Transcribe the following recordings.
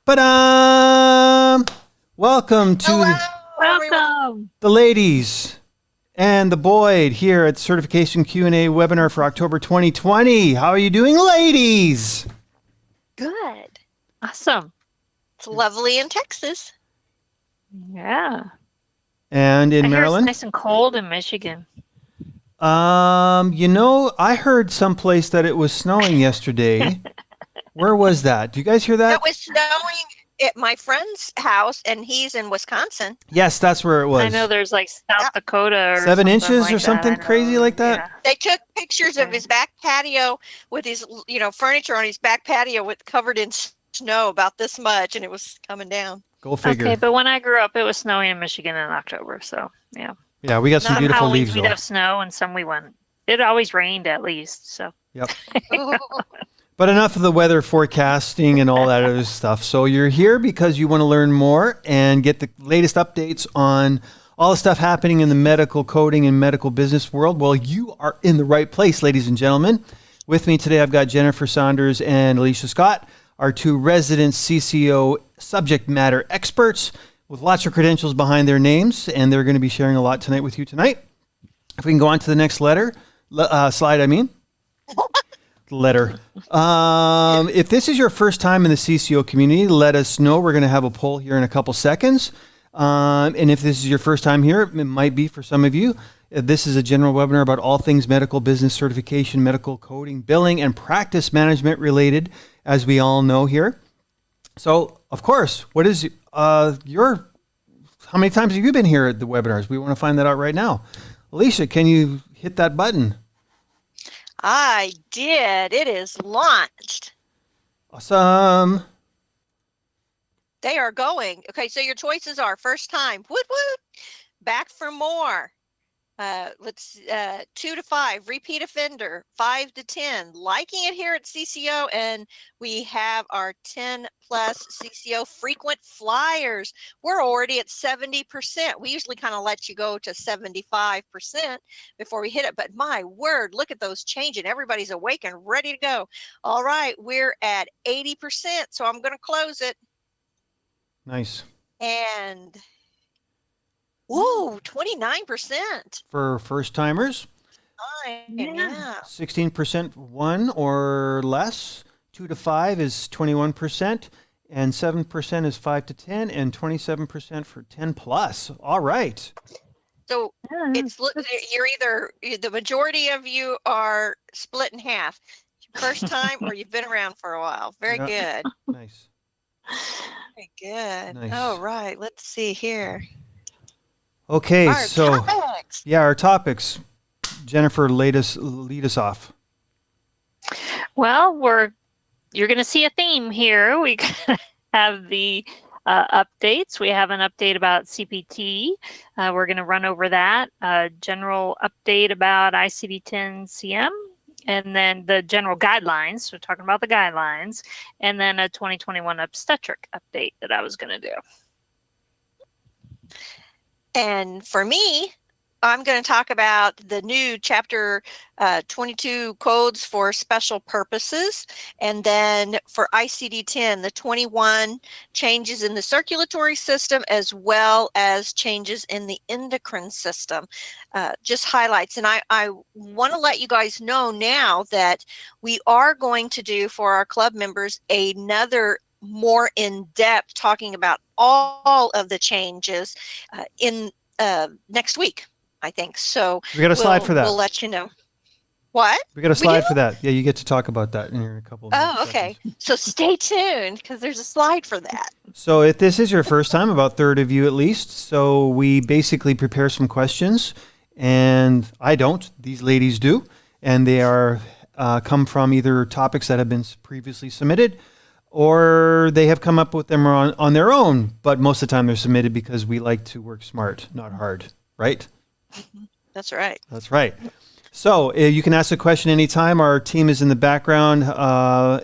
Ba-dum! Welcome to Welcome. the ladies and the Boyd here at Certification Q&A Webinar for October 2020. How are you doing, ladies? Good. Awesome. It's lovely in Texas. Yeah. And in I hear Maryland? it's nice and cold in Michigan. I heard someplace that it was snowing yesterday. Where was that? Do you guys hear that? It was snowing at my friend's house, and he's in Wisconsin. Yes, that's where it was. I know there's like South Dakota or 7 inches like or something that. crazy like that? Yeah. They took pictures of his back patio with his, furniture on his back patio with covered in snow about this much, and it was coming down. Go figure. Okay, but when I grew up, it was snowing in Michigan in October, so yeah. Yeah, we got some Some beautiful Halloweens leaves we'd though. have snow, and some we wouldn't. It always rained at least, so. Yep. But enough of the weather forecasting and all that other stuff. So you're here because you want to learn more and get the latest updates on all the stuff happening in the medical coding and medical business world. Well, you are in the right place, ladies and gentlemen. With me today, I've got Jennifer Saunders and Alicia Scott, our two resident CCO subject matter experts with lots of credentials behind their names, and they're going to be sharing a lot tonight with you tonight. If we can go on to the next slide, letter. If this is your first time in the CCO community, let us know. We're going to have a poll here in a couple seconds. And if this is your first time here, it might be for some of you. This is a general webinar about all things medical business certification, medical coding, billing, and practice management related, as we all know here. So, of course, what is how many times have you been here at the webinars? We want to find that out right now. Alicia, can you hit that button? I did. It is launched. Awesome. They are going. Okay, so your choices are first time, woot woot, back for more. 2 to 5, repeat offender, 5 to 10, liking it here at CCO, and we have our 10 plus CCO frequent flyers. We're already at 70%. We usually kind of let you go to 75% before we hit it, but my word, look at those changing. Everybody's awake and ready to go. All right, we're at 80%, so I'm going to close it. Nice. And ooh, 29%. For first timers, Yeah. 16% 1 or less. 2 to 5 is 21%, and 7% is 5 to 10, and 27% for 10 plus. All right. So the majority of you are split in half. First time or you've been around for a while. Very good. Nice. Very good. Nice. All right, let's see here. Okay, Topics. Our topics. Jennifer, lead us off. Well, you're going to see a theme here. We have the updates. We have an update about CPT. We're going to run over that. General update about ICD-10-CM, and then the general guidelines. So we're talking about the guidelines, and then a 2021 obstetric update that I was going to do. And for me, I'm going to talk about the new chapter 22 codes for special purposes. And then for ICD-10, the 21 changes in the circulatory system, as well as changes in the endocrine system. Just highlights. And I want to let you guys know now that we are going to do for our club members another more in-depth talking about all of the changes in next week, I think. So we got a slide for that. We'll let you know. What? We got a slide for that. Yeah, you get to talk about that in a couple of minutes. Oh, okay. So stay tuned because there's a slide for that. So if this is your first time, about a third of you at least, so we basically prepare some questions, and I don't. These ladies do, and they are come from either topics that have been previously submitted, or they have come up with them on their own, but most of the time they're submitted because we like to work smart, not hard, right? That's right. That's right. So you can ask a question anytime. Our team is in the background,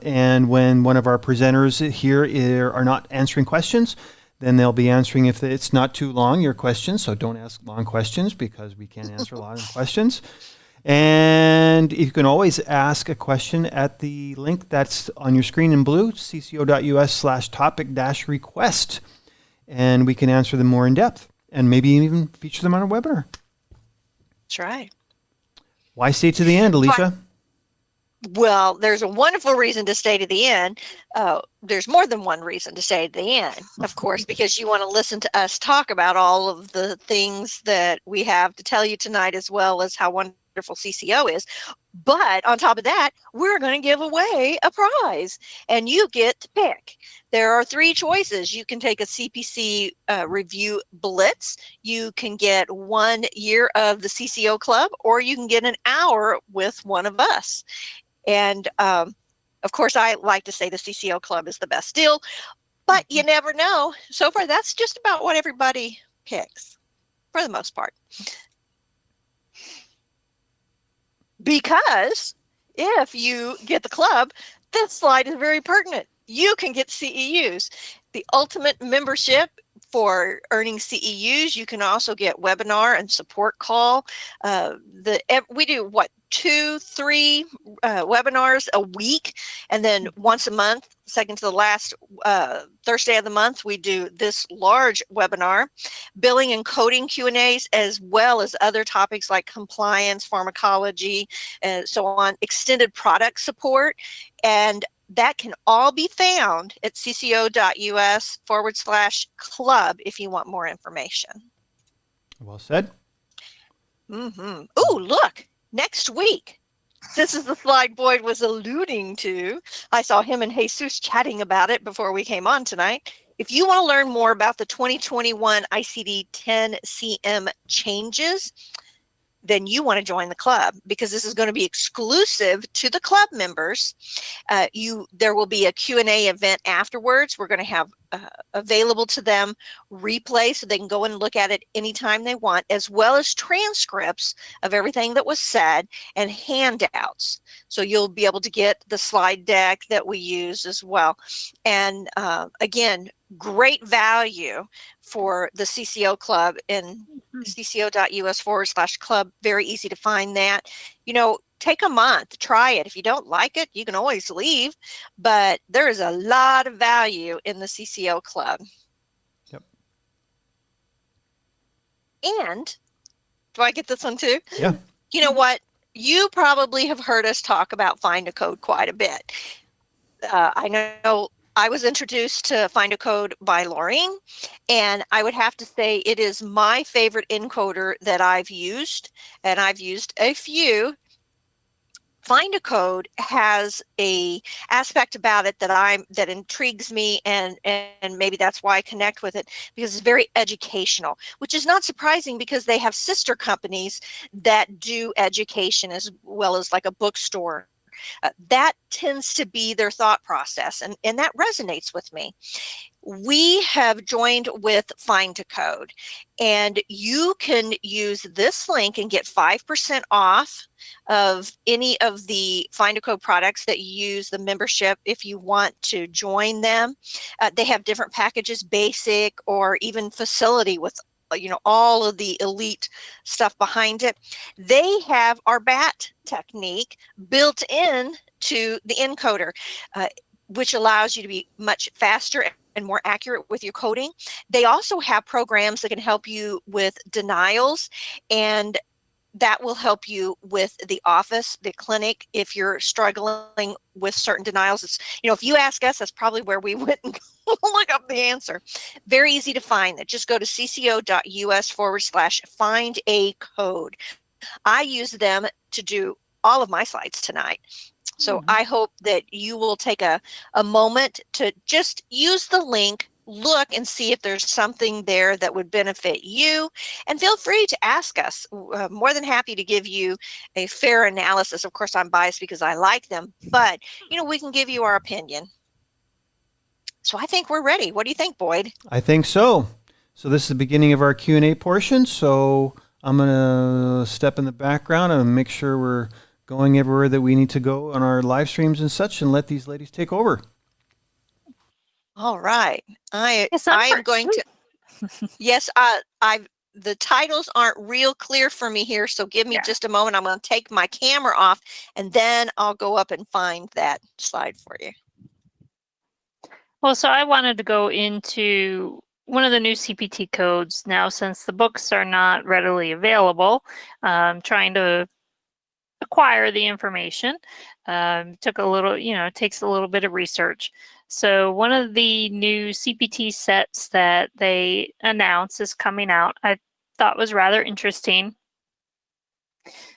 and when one of our presenters here are not answering questions, then they'll be answering if it's not too long, your questions. So don't ask long questions because we can't answer long questions. And you can always ask a question at the link that's on your screen in blue, cco.us/topic-request. And we can answer them more in depth and maybe even feature them on our webinar. That's right. Why stay to the end, Alicia? Well, there's a wonderful reason to stay to the end. There's more than one reason to stay to the end, of course, because you want to listen to us talk about all of the things that we have to tell you tonight, as well as how wonderful CCO is. But on top of that, we're going to give away a prize, and you get to pick. There are 3 choices. You can take a CPC review blitz. You can get 1 year of the CCO Club, or you can get an hour with one of us. And of course, I like to say the CCO Club is the best deal, but you never know. So far, that's just about what everybody picks for the most part. Because if you get the club, this slide is very pertinent. You can get CEUs, the ultimate membership for earning CEUs. You can also get webinar and support call. We do 2, 3 webinars a week, and then once a month, second to the last Thursday of the month, we do this large webinar, billing and coding Q&As, as well as other topics like compliance, pharmacology, and so on, extended product support. And that can all be found at cco.us/club if you want more information. Well said. Oh, look, next week. This is the slide Boyd was alluding to. I saw him and Jesus chatting about it before we came on tonight. If you want to learn more about the 2021 ICD-10 CM changes, then you want to join the club, because this is going to be exclusive to the club members. There will be a Q&A event afterwards. We're going to have available to them replay, so they can go and look at it anytime they want, as well as transcripts of everything that was said and handouts. So you'll be able to get the slide deck that we use as well. And again, great value for the CCO Club in cco.us/club. Very easy to find that. Take a month, try it. If you don't like it, you can always leave, but there is a lot of value in the CCO Club. Yep. And do I get this one too? Yeah. You know what? You probably have heard us talk about Find a Code quite a bit. I know I was introduced to Find a Code by Laureen, and I would have to say it is my favorite encoder that I've used, and I've used a few. Find a Code has a aspect about it that intrigues me, and maybe that's why I connect with it, because it's very educational, which is not surprising because they have sister companies that do education as well as like a bookstore. That tends to be their thought process, and that resonates with me. We have joined with Find a Code, and you can use this link and get 5% off of any of the Find a Code products that you use the membership if you want to join them. They have different packages, basic or even facility, with all of the elite stuff behind it. They have our BAT technique built in to the encoder, which allows you to be much faster and more accurate with your coding. They also have programs that can help you with denials, and that will help you with the office, the clinic, if you're struggling with certain denials. It's, if you ask us, that's probably where we went and look up the answer. Very easy to find that. Just go to cco.us/find a code. I use them to do all of my slides tonight. So I hope that you will take a moment to just use the link, look and see if there's something there that would benefit you, and feel free to ask us. More than happy to give you a fair analysis. Of course, I'm biased because I like them, but we can give you our opinion. So I think we're ready. What do you think, Boyd? I think so. So this is the beginning of our Q&A portion. So I'm going to step in the background and make sure we're going everywhere that we need to go on our live streams and such, and let these ladies take over. All right. I Yes, am going to. Yes, the titles aren't real clear for me here, so give me Yeah. just a moment. I'm going to take my camera off, and then I'll go up and find that slide for you. Well, so I wanted to go into one of the new CPT codes now, since the books are not readily available. Trying to acquire the information took a little, it takes a little bit of research. So one of the new CPT sets that they announced is coming out, I thought was rather interesting.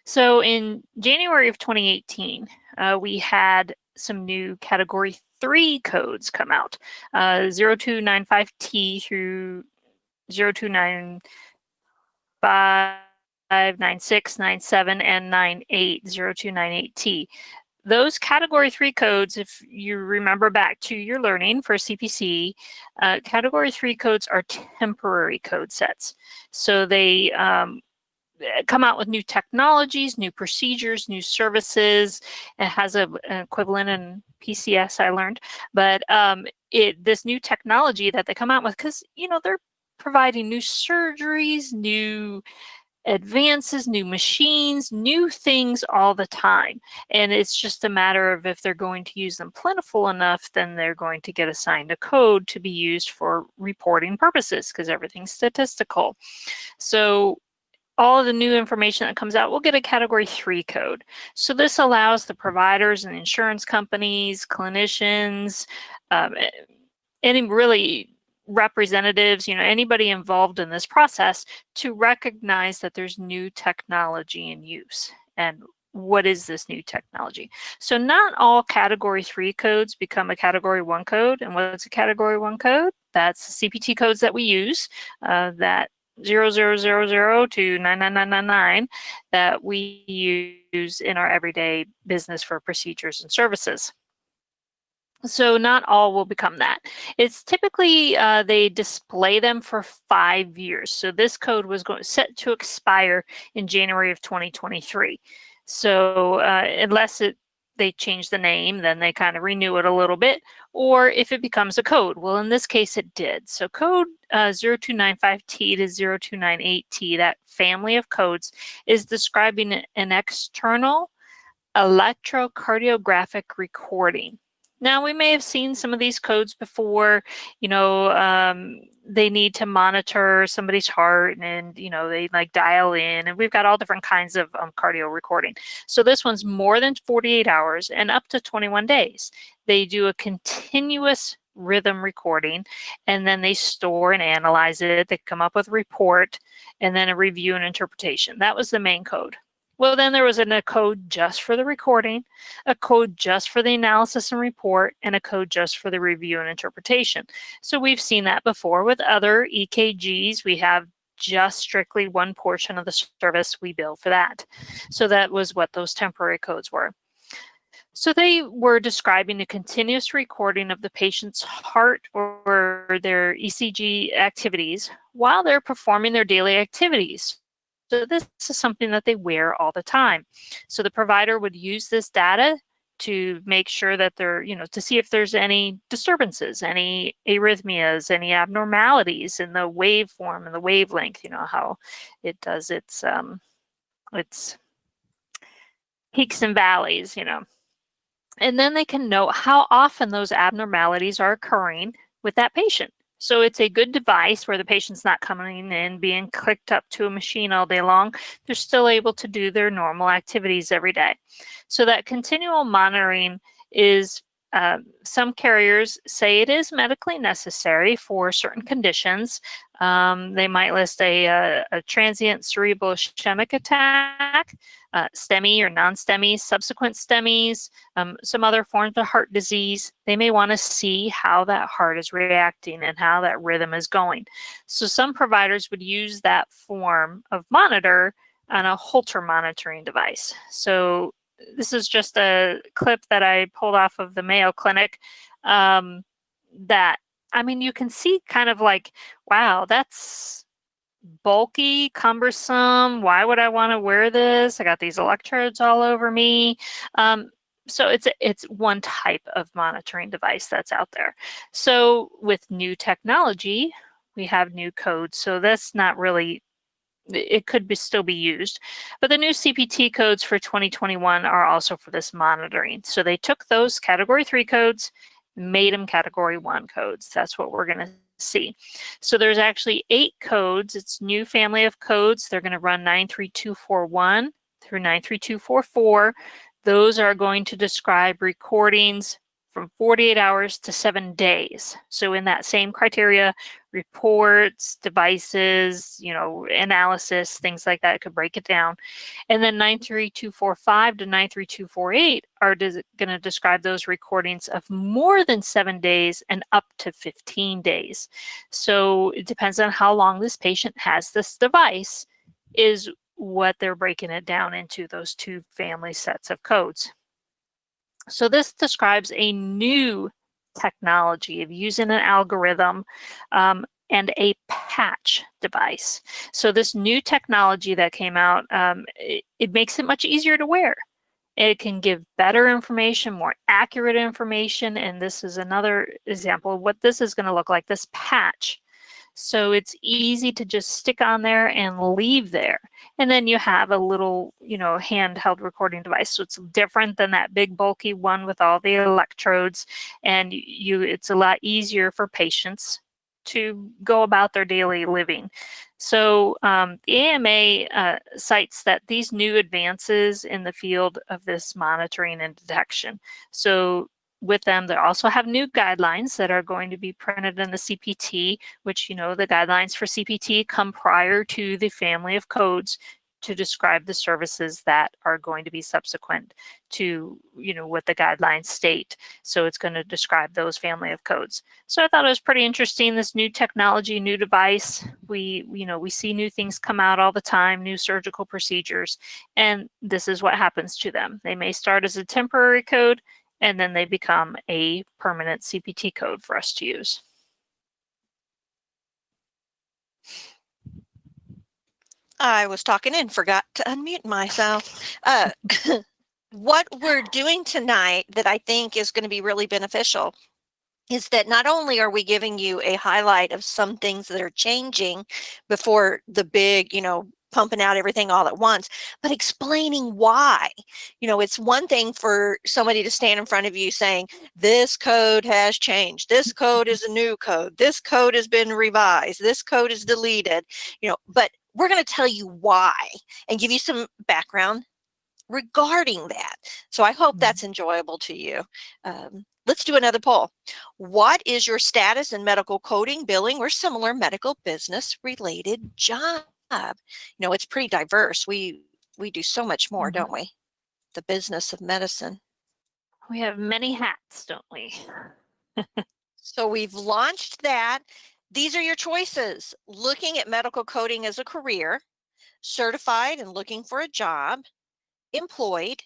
So in January of 2018, we had some new Category 3 codes come out, 0295T through 0295, 96, 97, and 98, 0298T. Those Category 3 codes, if you remember back to your learning for CPC, Category 3 codes are temporary code sets. So they come out with new technologies, new procedures, new services. It has an equivalent in PCS, I learned. But this new technology that they come out with, because, they're providing new surgeries, new advances, new machines, new things all the time. And it's just a matter of if they're going to use them plentiful enough, then they're going to get assigned a code to be used for reporting purposes, because everything's statistical. So all of the new information that comes out will get a Category 3 code. So this allows the providers and insurance companies, clinicians, any really representatives, anybody involved in this process, to recognize that there's new technology in use. And what is this new technology? So not all Category 3 codes become a Category 1 code. And what's a Category 1 code? That's the CPT codes that we use, that 0000 to 99999 that we use in our everyday business for procedures and services. So not all will become that. It's typically, they display them for 5 years. So this code was set to expire in January of 2023. So unless they change the name, then they kind of renew it a little bit, or if it becomes a code. Well, in this case, it did. So code 0295T to 0298T, that family of codes, is describing an external electrocardiographic recording. Now, we may have seen some of these codes before. They need to monitor somebody's heart, and they like dial in, and we've got all different kinds of cardio recording. So this one's more than 48 hours and up to 21 days. They do a continuous rhythm recording, and then they store and analyze it. They come up with a report, and then a review and interpretation. That was the main code. Well, then there was a code just for the recording, a code just for the analysis and report, and a code just for the review and interpretation. So we've seen that before with other EKGs. We have just strictly one portion of the service we bill for that. So that was what those temporary codes were. So they were describing a continuous recording of the patient's heart or their ECG activities while they're performing their daily activities. So this is something that they wear all the time. So the provider would use this data to make sure that they're, to see if there's any disturbances, any arrhythmias, any abnormalities in the waveform and the wavelength, how it does its peaks and valleys, And then they can note how often those abnormalities are occurring with that patient. So it's a good device where the patient's not coming in, being clicked up to a machine all day long. They're still able to do their normal activities every day. So that continual monitoring is, some carriers say it is medically necessary for certain conditions. They might list a transient cerebral ischemic attack, STEMI or non-STEMI, subsequent STEMIs, some other forms of heart disease. They may want to see how that heart is reacting and how that rhythm is going. So some providers would use that form of monitor on a Holter monitoring device. So this is just a clip that I pulled off of the Mayo Clinic that, you can see kind of like, wow, that's bulky, cumbersome. Why would I want to wear this? I got these electrodes all over me. So it's one type of monitoring device that's out there. So with new technology, we have new codes. So that's not really it could still be used. But the new CPT codes for 2021 are also for this monitoring. So they took those Category 3 codes, made them Category 1 codes. That's what we're going to see. So there's actually 8 codes. It's new family of codes. They're going to run 93241 through 93244. Those are going to describe recordings from 48 hours to 7 days. So in that same criteria, reports, devices, analysis, things like that, could break it down. And then 93245 to 93248 are going to describe those recordings of more than 7 days and up to 15 days. So it depends on how long this patient has this device, is what they're breaking it down into, those 2 family sets of codes. So this describes a new technology of using an algorithm and a patch device. So this new technology that came out, it makes it much easier to wear. It can give better information, more accurate information, and this is another example of what this is going to look like, this patch. So it's easy to just stick on there and leave there. And then you have a little, handheld recording device. So it's different than that big bulky one with all the electrodes. And it's a lot easier for patients to go about their daily living. So the AMA cites that these new advances in the field of this monitoring and detection. So with them, they also have new guidelines that are going to be printed in the CPT, which, the guidelines for CPT come prior to the family of codes to describe the services that are going to be subsequent to, what the guidelines state. So it's going to describe those family of codes. So I thought it was pretty interesting, this new technology, new device. We see new things come out all the time, new surgical procedures, and this is what happens to them. They may start as a temporary code, and then they become a permanent CPT code for us to use. I was talking and forgot to unmute myself. What we're doing tonight that I think is going to be really beneficial is that not only are we giving you a highlight of some things that are changing before the big, pumping out everything all at once, but explaining why. It's one thing for somebody to stand in front of you saying, this code has changed. This code is a new code. This code has been revised. This code is deleted, but we're going to tell you why and give you some background regarding that. So I hope that's enjoyable to you. Let's do another poll. What is your status in medical coding, billing, or similar medical business related job? It's pretty diverse. We do so much more, don't we? The business of medicine. We have many hats, don't we? So we've launched that. These are your choices. Looking at medical coding as a career, certified and looking for a job, employed,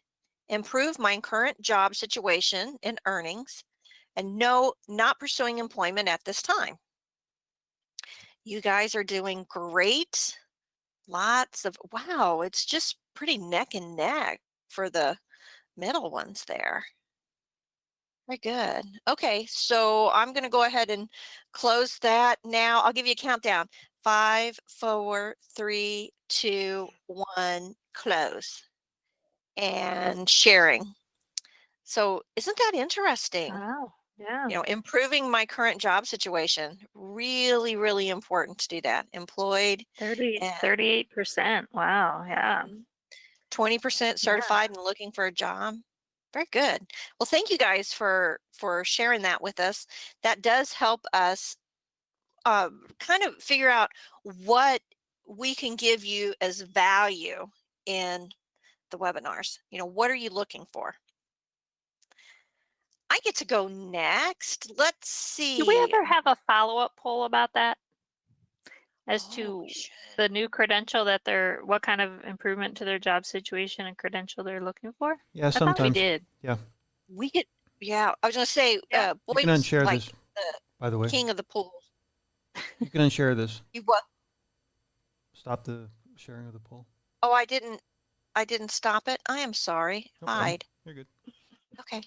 improve my current job situation and earnings, and no, not pursuing employment at this time. You guys are doing great. Lots of, wow, it's just pretty neck and neck for the middle ones there. Very good. Okay, so I'm going to go ahead and close that now. I'll give you a countdown. 5, 4, 3, 2, 1, close. And sharing. So isn't that interesting? Wow. Yeah. Improving my current job situation. Really, really important to do that. Employed. 38%. Wow. Yeah. 20% certified and looking for a job. Very good. Well, thank you guys for sharing that with us. That does help us kind of figure out what we can give you as value in the webinars. What are you looking for? I get to go next. Let's see. Do we ever have a follow-up poll about that? As to the new credential that what kind of improvement to their job situation and credential they're looking for? Yeah, I sometimes. thought we did. Yeah. We could, I was going to say, you can unshare like this, by the way. King of the pool. You can unshare this. You what? Stop the sharing of the poll. Oh, I didn't stop it. I am sorry. No Hide. You're good. Okay.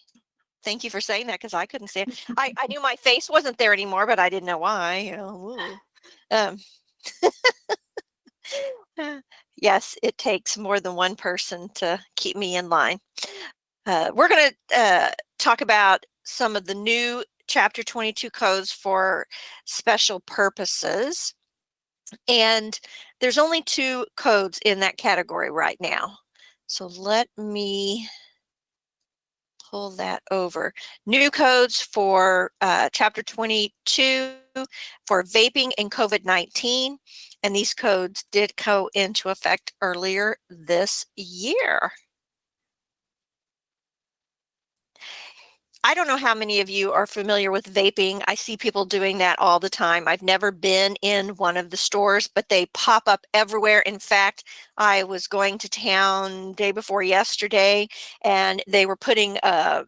Thank you for saying that, because I couldn't see it. I knew my face wasn't there anymore, but I didn't know why. Yes, it takes more than one person to keep me in line. We're going to talk about some of the new Chapter 22 codes for special purposes. And there's only 2 codes in that category right now. So let me pull that over. New codes for Chapter 22 for vaping and COVID-19. And these codes did go into effect earlier this year. I don't know how many of you are familiar with vaping. I see people doing that all the time. I've never been in one of the stores, but they pop up everywhere. In fact, I was going to town day before yesterday, and they were putting,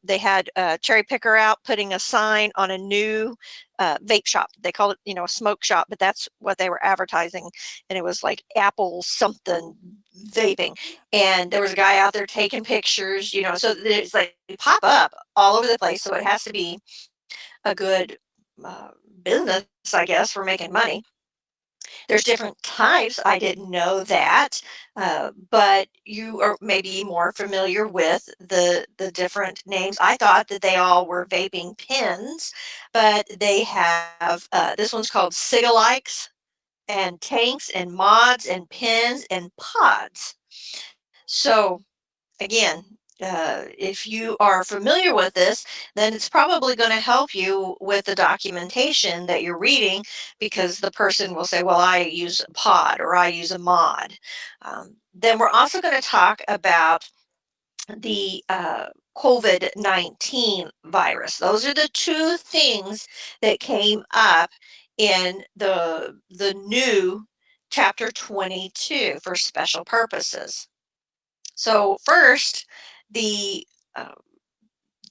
they had a cherry picker out, putting a sign on a new vape shop. They call it, a smoke shop, but that's what they were advertising. And it was like Apple something vaping. And there was a guy out there taking pictures, so it's like they pop up all over the place. So it has to be a good uh, business, I guess, for making money. There's different types. I didn't know that, but you are maybe more familiar with the different names. I thought that they all were vaping pens, but they have this one's called Cigalikes and tanks and mods and pins and pods. So again, if you are familiar with this, then it's probably going to help you with the documentation that you're reading, because the person will say, well, I use a pod or I use a mod. Then we're also going to talk about the COVID-19 virus. Those are the 2 things that came up in the new Chapter 22 for special purposes. So first, the uh,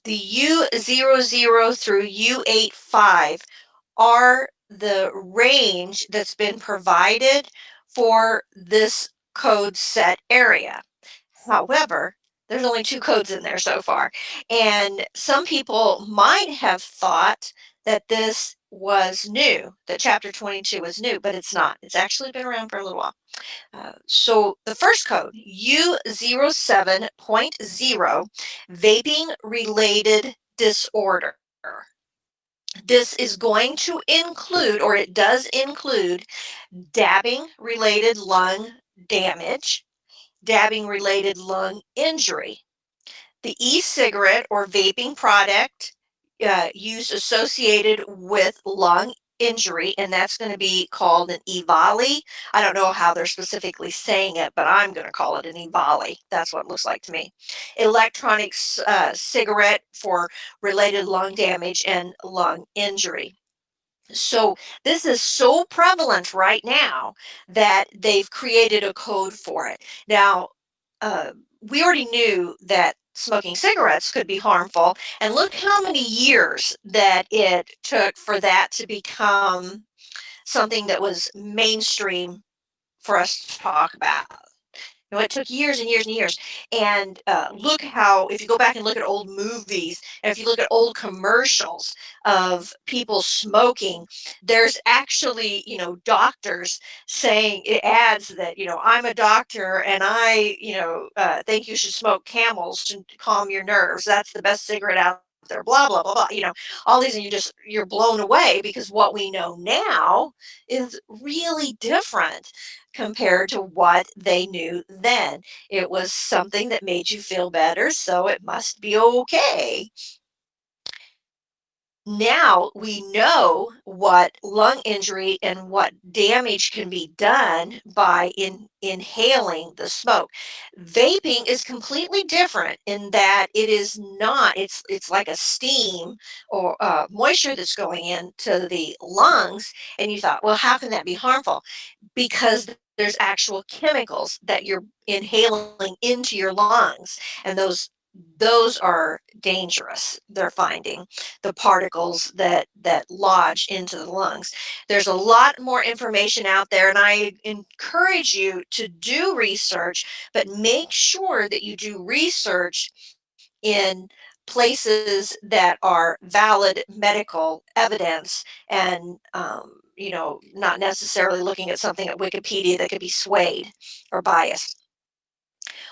the U00 through U85 are the range that's been provided for this code set area. However, there's only 2 codes in there so far, and some people might have thought that this was new, that Chapter 22 was new, but it's not. It's actually been around for a little while. So the first code, U07.0, vaping related disorder. This is going to include, or it does include, dabbing related lung damage, dabbing related lung injury. The e-cigarette or vaping product use associated with lung injury, and that's going to be called an EVALI. I don't know how they're specifically saying it, but I'm going to call it an EVALI. That's what it looks like to me. Electronic cigarette for related lung damage and lung injury. So this is so prevalent right now that they've created a code for it. Now, we already knew that smoking cigarettes could be harmful, and look how many years that it took for that to become something that was mainstream for us to talk about. It took years and years and years. And look how, if you go back and look at old movies, and if you look at old commercials of people smoking, there's actually, doctors saying, it adds that, I'm a doctor and I, think you should smoke Camels to calm your nerves. That's the best cigarette out there, blah, blah, blah, blah. All these, and you're blown away, because what we know now is really different compared to what they knew then. It was something that made you feel better, so it must be okay. Now we know what lung injury and what damage can be done by inhaling the smoke. Vaping is completely different in that it is not, it's like a steam or moisture that's going into the lungs. And you thought, well, how can that be harmful? Because there's actual chemicals that you're inhaling into your lungs, and those are dangerous. They're finding the particles that lodge into the lungs. There's a lot more information out there, and I encourage you to do research, but make sure that you do research in places that are valid medical evidence and, not necessarily looking at something at Wikipedia that could be swayed or biased.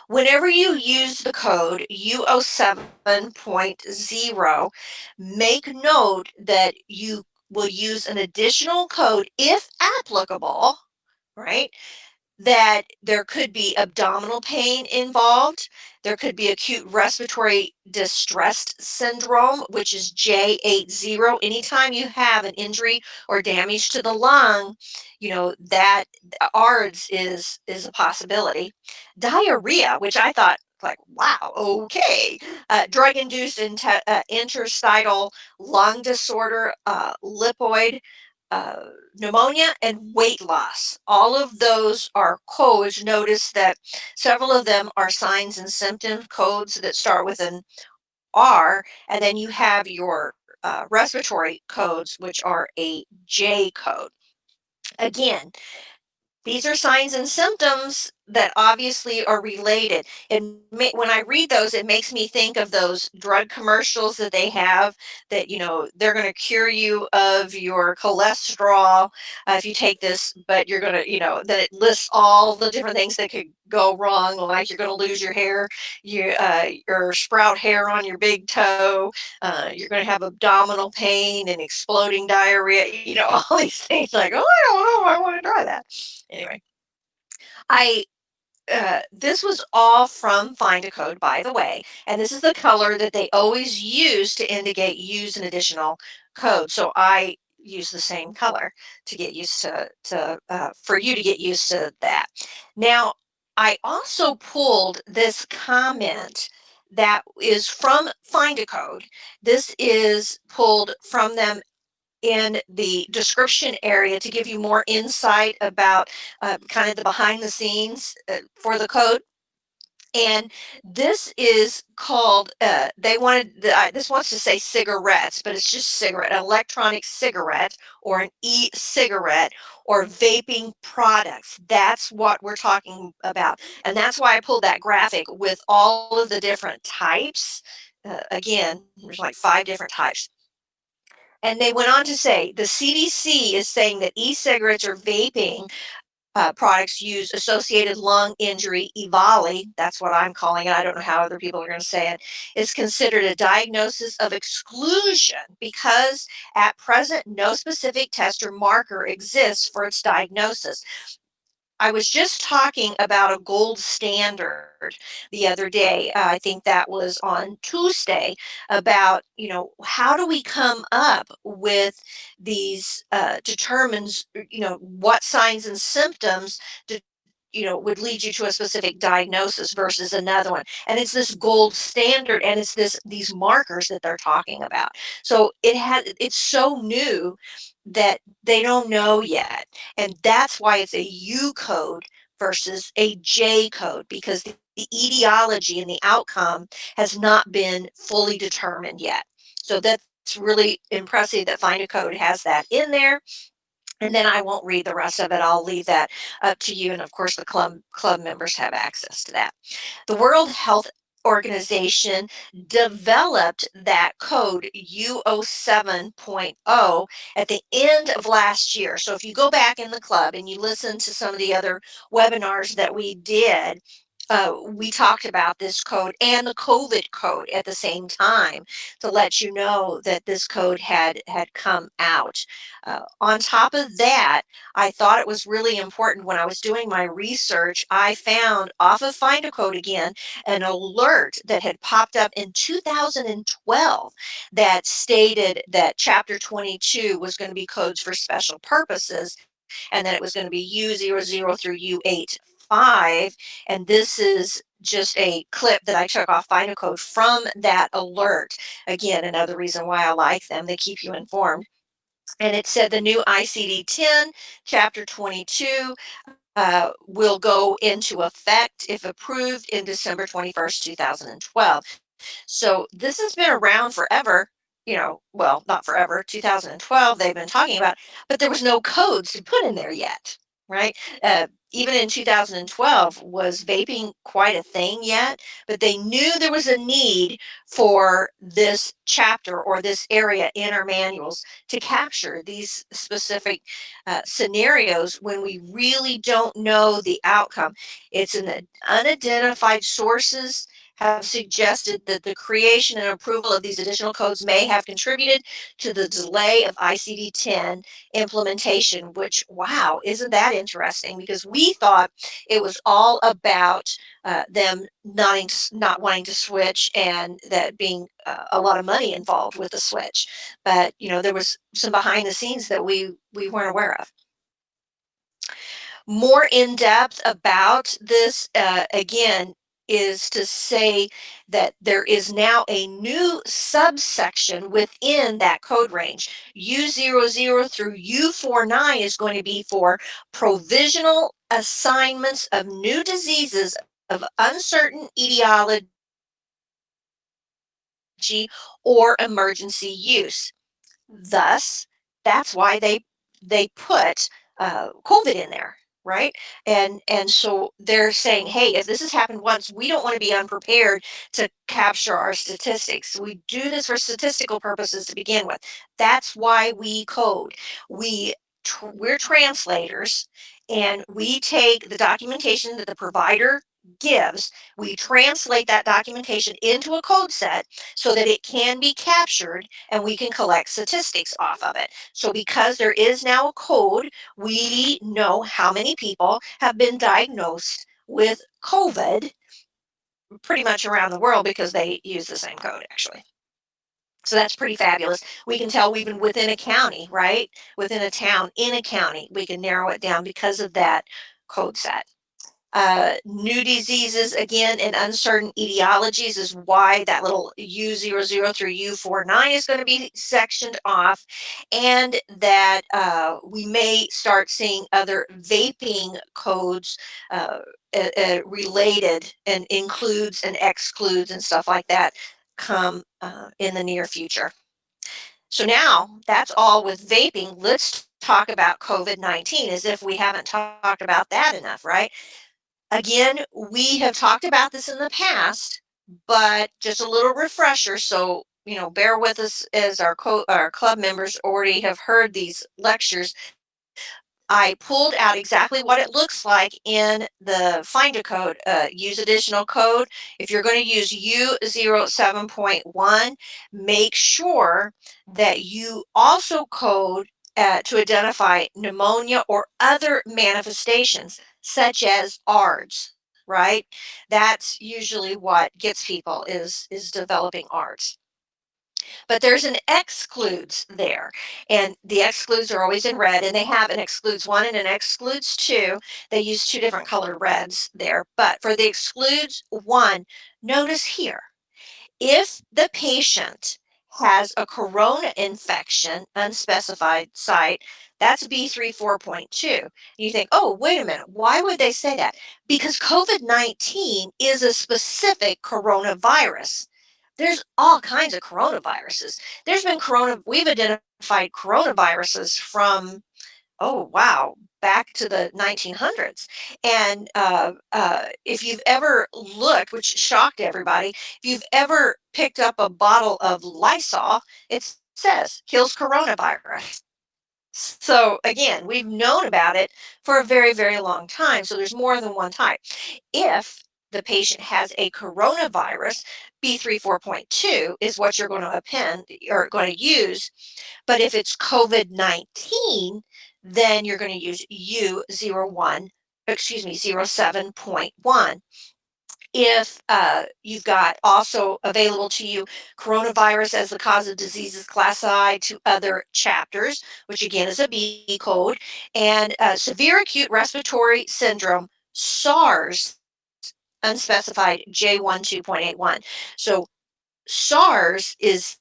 Whenever you use the code UO7.0, make note that you will use an additional code if applicable, right? That there could be abdominal pain involved. There could be acute respiratory distress syndrome, which is J80. Anytime you have an injury or damage to the lung, that ARDS is a possibility. Diarrhea, which I thought, like, wow, okay. Drug-induced interstitial lung disorder, lipoid pneumonia, and weight loss. All of those are codes. Notice that several of them are signs and symptom codes that start with an R, and then you have your respiratory codes, which are a J code. Again, these are signs and symptoms that obviously are related. And when I read those, it makes me think of those drug commercials that they have that, they're going to cure you of your cholesterol if you take this, but you're going to, that it lists all the different things that could go wrong, like you're going to lose your hair, your sprout hair on your big toe, you're going to have abdominal pain and exploding diarrhea, all these things like, oh, I don't know if I want to try that. Anyway, I this was all from Find a Code, by the way, and this is the color that they always use to indicate use an additional code. So I use the same color to get used to for you to get used to that. Now, I also pulled this comment that is from Find a Code. This is pulled from them in the description area to give you more insight about kind of the behind the scenes for the code. And this is called, this wants to say cigarettes, but it's just cigarette, an electronic cigarette or an e-cigarette or vaping products. That's what we're talking about. And that's why I pulled that graphic with all of the different types. Again, there's like 5 different types. And they went on to say the CDC is saying that e-cigarettes or vaping products use associated lung injury, EVALI, that's what I'm calling it, I don't know how other people are going to say it, is considered a diagnosis of exclusion because at present no specific test or marker exists for its diagnosis. I was just talking about a gold standard the other day. I think that was on Tuesday about, how do we come up with these determines, what signs and symptoms would lead you to a specific diagnosis versus another one. And it's this gold standard and it's these markers that they're talking about. So it's so new that they don't know yet. And that's why it's a U code versus a J code, because the etiology and the outcome has not been fully determined yet. So that's really impressive that Find a Code has that in there. And then I won't read the rest of it. I'll leave that up to you. And of course, the club members have access to that. The World Health Organization developed that code UO7.0 at the end of last year. So if you go back in the club and you listen to some of the other webinars that we did, we talked about this code and the COVID code at the same time to let you know that this code had come out. On top of that, I thought it was really important when I was doing my research, I found off of Find a Code again, an alert that had popped up in 2012 that stated that chapter 22 was going to be codes for special purposes and that it was going to be U00 through U85. And this is just a clip that I took off Find a Code from that alert. Again, another reason why I like them. They keep you informed. And it said the new ICD-10, Chapter 22, will go into effect, if approved, in December 21st, 2012. So this has been around forever, well, not forever, 2012 they've been talking about, but there was no codes to put in there yet. right? Even in 2012, was vaping quite a thing yet? But they knew there was a need for this chapter or this area in our manuals to capture these specific scenarios when we really don't know the outcome. It's an unidentified sources have suggested that the creation and approval of these additional codes may have contributed to the delay of ICD-10 implementation, which, wow, isn't that interesting? Because we thought it was all about them not wanting to switch, and that being a lot of money involved with the switch. But, there was some behind the scenes that we weren't aware of. More in depth about this, again, is to say that there is now a new subsection within that code range. U00 through U49 is going to be for provisional assignments of new diseases of uncertain etiology or emergency use. Thus, that's why they put COVID in there, right? And so they're saying, hey, if this has happened once, we don't want to be unprepared to capture our statistics. We do this for statistical purposes to begin with. That's why we code. We're translators, and we take the documentation that the provider gives, we translate that documentation into a code set so that it can be captured and we can collect statistics off of it. So because there is now a code, we know how many people have been diagnosed with COVID pretty much around the world because they use the same code, actually. So that's pretty fabulous. We can tell even within a county, right? Within a town, in a county, we can narrow it down because of that code set. New diseases, again, and uncertain etiologies is why that little U00 through U49 is going to be sectioned off, and that we may start seeing other vaping codes related, and includes and excludes and stuff like that come in the near future. So now that's all with vaping. Let's talk about COVID-19, as if we haven't talked about that enough, right? Again, we have talked about this in the past, but just a little refresher. So, bear with us, as our club members already have heard these lectures. I pulled out exactly what it looks like in the Find a Code, use additional code. If you're going to use U07.1, make sure that you also code to identify pneumonia or other manifestations, such as ARDS, right? That's usually what gets people is developing ARDS. But there's an excludes there, and the excludes are always in red, and they have an excludes 1 and an excludes 2. They use 2 different colored reds there, but for the excludes 1, notice here, if the patient has a corona infection, unspecified site, that's B34.2. You think, oh, wait a minute, why would they say that? Because COVID-19 is a specific coronavirus. There's all kinds of coronaviruses. We've identified coronaviruses from, oh, wow, back to the 1900s. And if you've ever looked, which shocked everybody, if you've ever picked up a bottle of Lysol, it says kills coronavirus. So again, we've known about it for a very, very long time. So there's more than one type. If the patient has a coronavirus, B34.2 is what you're going to append or going to use. But if it's COVID-19, then you're going to use U07.1. If you've got also available to you coronavirus as the cause of diseases classified to other chapters, which again is a B code, and severe acute respiratory syndrome, SARS, unspecified J12.81. So SARS is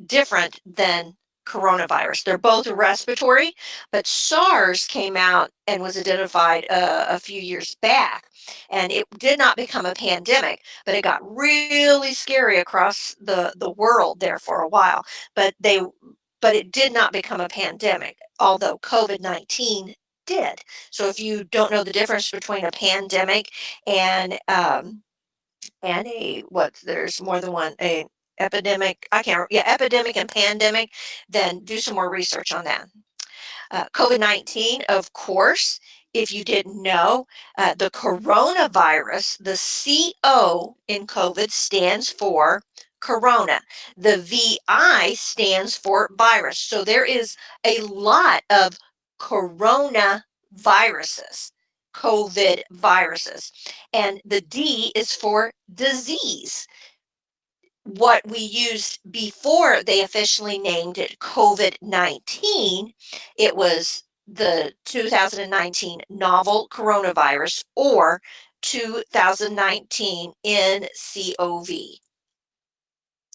different than coronavirus. They're both respiratory, but SARS came out and was identified a few years back, and it did not become a pandemic, but it got really scary across the world there for a while. But it did not become a pandemic, although COVID-19 did. So if you don't know the difference between a pandemic and there's more than one, a epidemic, epidemic and pandemic, then do some more research on that. COVID-19, of course, if you didn't know, the coronavirus, the CO in COVID stands for corona. The VI stands for virus. So there is a lot of corona viruses, COVID viruses. And the D is for disease. What we used before they officially named it COVID-19, it was the 2019 novel coronavirus or 2019 nCoV.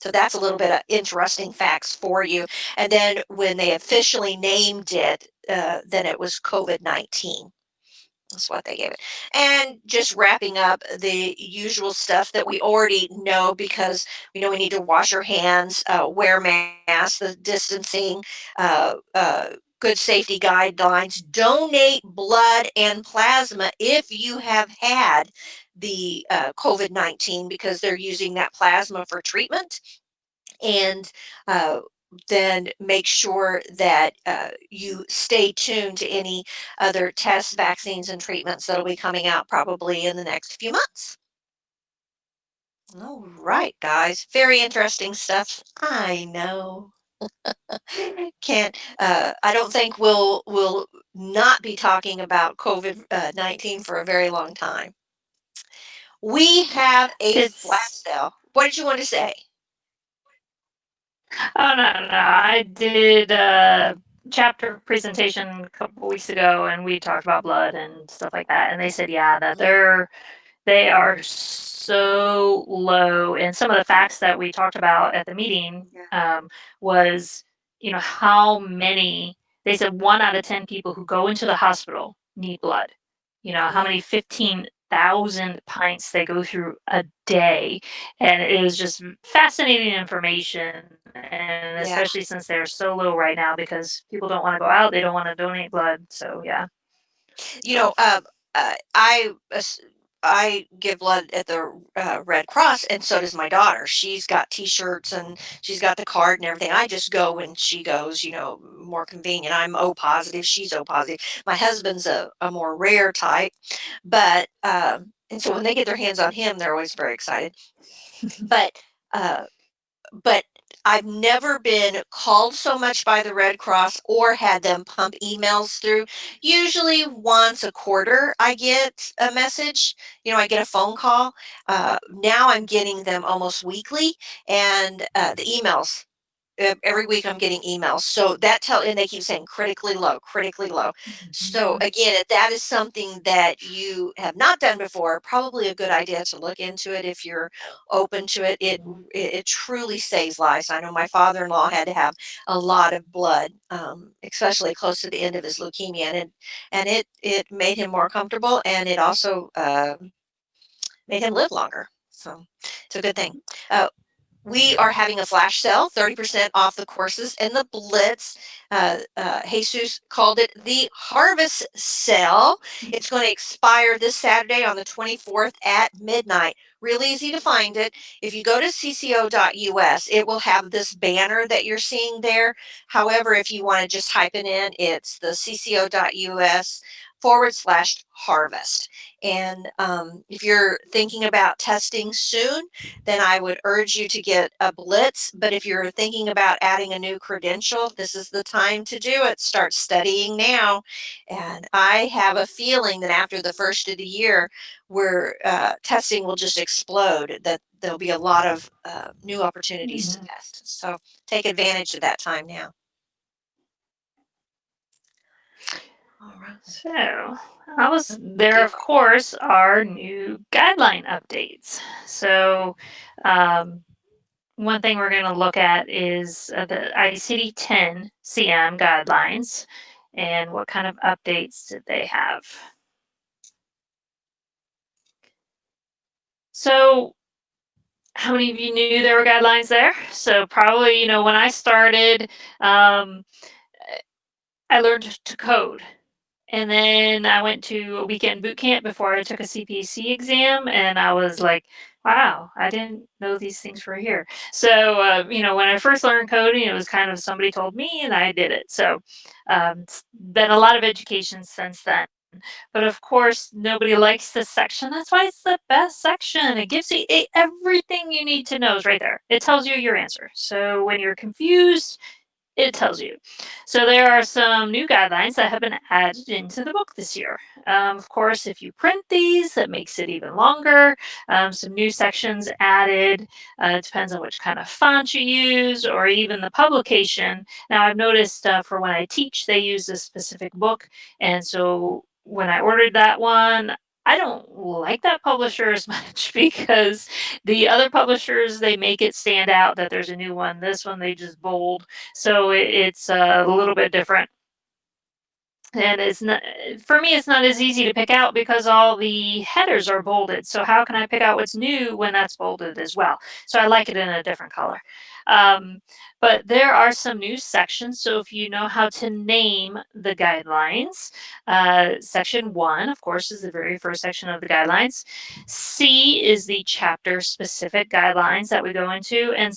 So that's a little bit of interesting facts for you. And then when they officially named it, then it was COVID-19. That's what they gave it. And just wrapping up the usual stuff that we already know, because we know we need to wash our hands, wear masks, the distancing, good safety guidelines, donate blood and plasma if you have had the COVID-19, because they're using that plasma for treatment. And then make sure that you stay tuned to any other tests, vaccines, and treatments that'll be coming out probably in the next few months. All right, guys. Very interesting stuff. I know. Can't. I don't think we'll not be talking about COVID-19 for a very long time. We have a flash It's sale. What did you want to say? Oh, no. I did a chapter presentation a couple weeks ago, and we talked about blood and stuff like that. And they said, yeah, that they are so low. And some of the facts that we talked about at the meeting was, how many. They said 1 out of 10 people who go into the hospital need blood. How many 15,000 pints they go through a day. And it was just fascinating information. And Yeah. especially since they're so low right now, because people don't want to go out, they don't want to donate blood. So, yeah. You know, I give blood at the Red Cross, and so does my daughter. She's got T-shirts and she's got the card and everything. I just go when she goes, more convenient. I'm O positive, she's O positive. My husband's a more rare type, but and so when they get their hands on him, they're always very excited. But uh, but I've never been called so much by the Red Cross or had them pump emails through. Usually once a quarter, I get a message, I get a phone call. Now I'm getting them almost weekly, and the emails. Every week I'm getting emails. So and they keep saying critically low, critically low. So again, if that is something that you have not done before, probably a good idea to look into it if you're open to it. It truly saves lives. I know my father-in-law had to have a lot of blood, especially close to the end of his leukemia, and it made him more comfortable, and it also made him live longer. So it's a good thing. We are having a flash sale, 30% off the courses and the Blitz. Jesus called it the Harvest Sale. It's going to expire this Saturday on the 24th at midnight. Real easy to find it. If you go to cco.us, it will have this banner that you're seeing there. However, if you want to just type it in, it's the cco.us/harvest. And if you're thinking about testing soon, then I would urge you to get a Blitz. But if you're thinking about adding a new credential, this is the time to do it. Start studying now. And I have a feeling that after the first of the year, where testing will just explode, that there'll be a lot of new opportunities to test. So take advantage of that time now. All right. So, there, of course, are new guideline updates. So, one thing we're going to look at is the ICD-10 CM guidelines and what kind of updates did they have. So, how many of you knew there were guidelines there? So probably, when I started, I learned to code. And then I went to a weekend boot camp before I took a CPC exam, and I was like, wow, I didn't know these things were here. So, when I first learned coding, it was kind of somebody told me and I did it. So, it's been a lot of education since then. But of course, nobody likes this section. That's why it's the best section. It gives you everything you need to know is right there. It tells you your answer. So when you're confused, it tells you. So there are some new guidelines that have been added into the book this year. Of course, if you print these, that makes it even longer. Some new sections added. It depends on which kind of font you use or even the publication. Now, I've noticed for when I teach, they use a specific book. And so when I ordered that one, I don't like that publisher as much because the other publishers, they make it stand out that there's a new one. This one, they just bold. So it's a little bit different. And it's not, for me, it's not as easy to pick out because all the headers are bolded. So how can I pick out what's new when that's bolded as well? So I like it in a different color. But there are some new sections. So if you know how to name the guidelines, section 1, of course, is the very first section of the guidelines. C is the chapter specific guidelines that we go into. And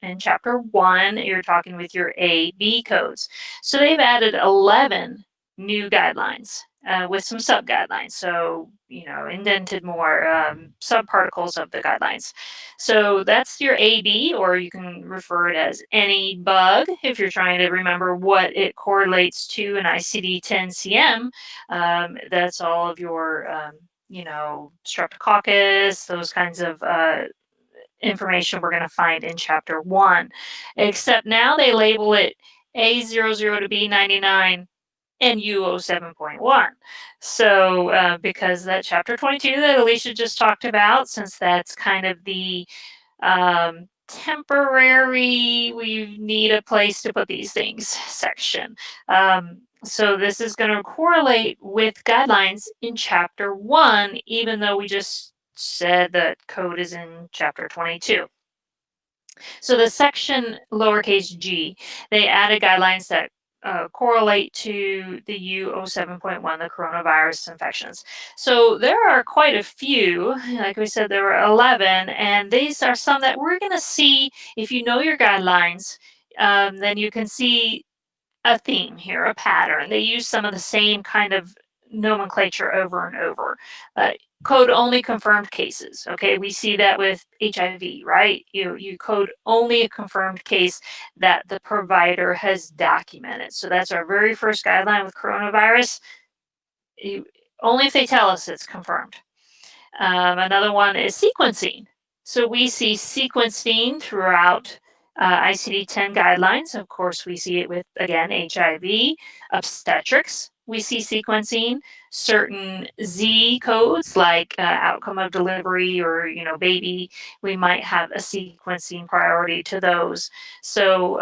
in chapter 1, you're talking with your A, B codes. So they've added 11 new guidelines with some sub guidelines. So, indented more subparticles of the guidelines. So that's your AB, or you can refer it as any bug if you're trying to remember what it correlates to in ICD-10-CM. That's all of your, streptococcus, those kinds of information we're going to find in chapter 1. Except now they label it A00 to B99 and U07.1. So because that chapter 22 that Alicia just talked about, since that's kind of the temporary, we need a place to put these things section. So this is going to correlate with guidelines in chapter 1, even though we just said that code is in chapter 22. So the section lowercase g, they added guidelines that correlate to the U07.1, the coronavirus infections. So there are quite a few. Like we said, there were 11, and these are some that we're going to see. If you know your guidelines, then you can see a theme here, a pattern. They use some of the same kind of nomenclature over and over. Code only confirmed cases. Okay, we see that with HIV, right? You code only a confirmed case that the provider has documented. So that's our very first guideline with coronavirus. Only if they tell us it's confirmed. Another one is sequencing. So we see sequencing throughout ICD-10 guidelines. Of course, we see it with, again, HIV, obstetrics. We see sequencing, certain Z codes like outcome of delivery or, baby, we might have a sequencing priority to those. So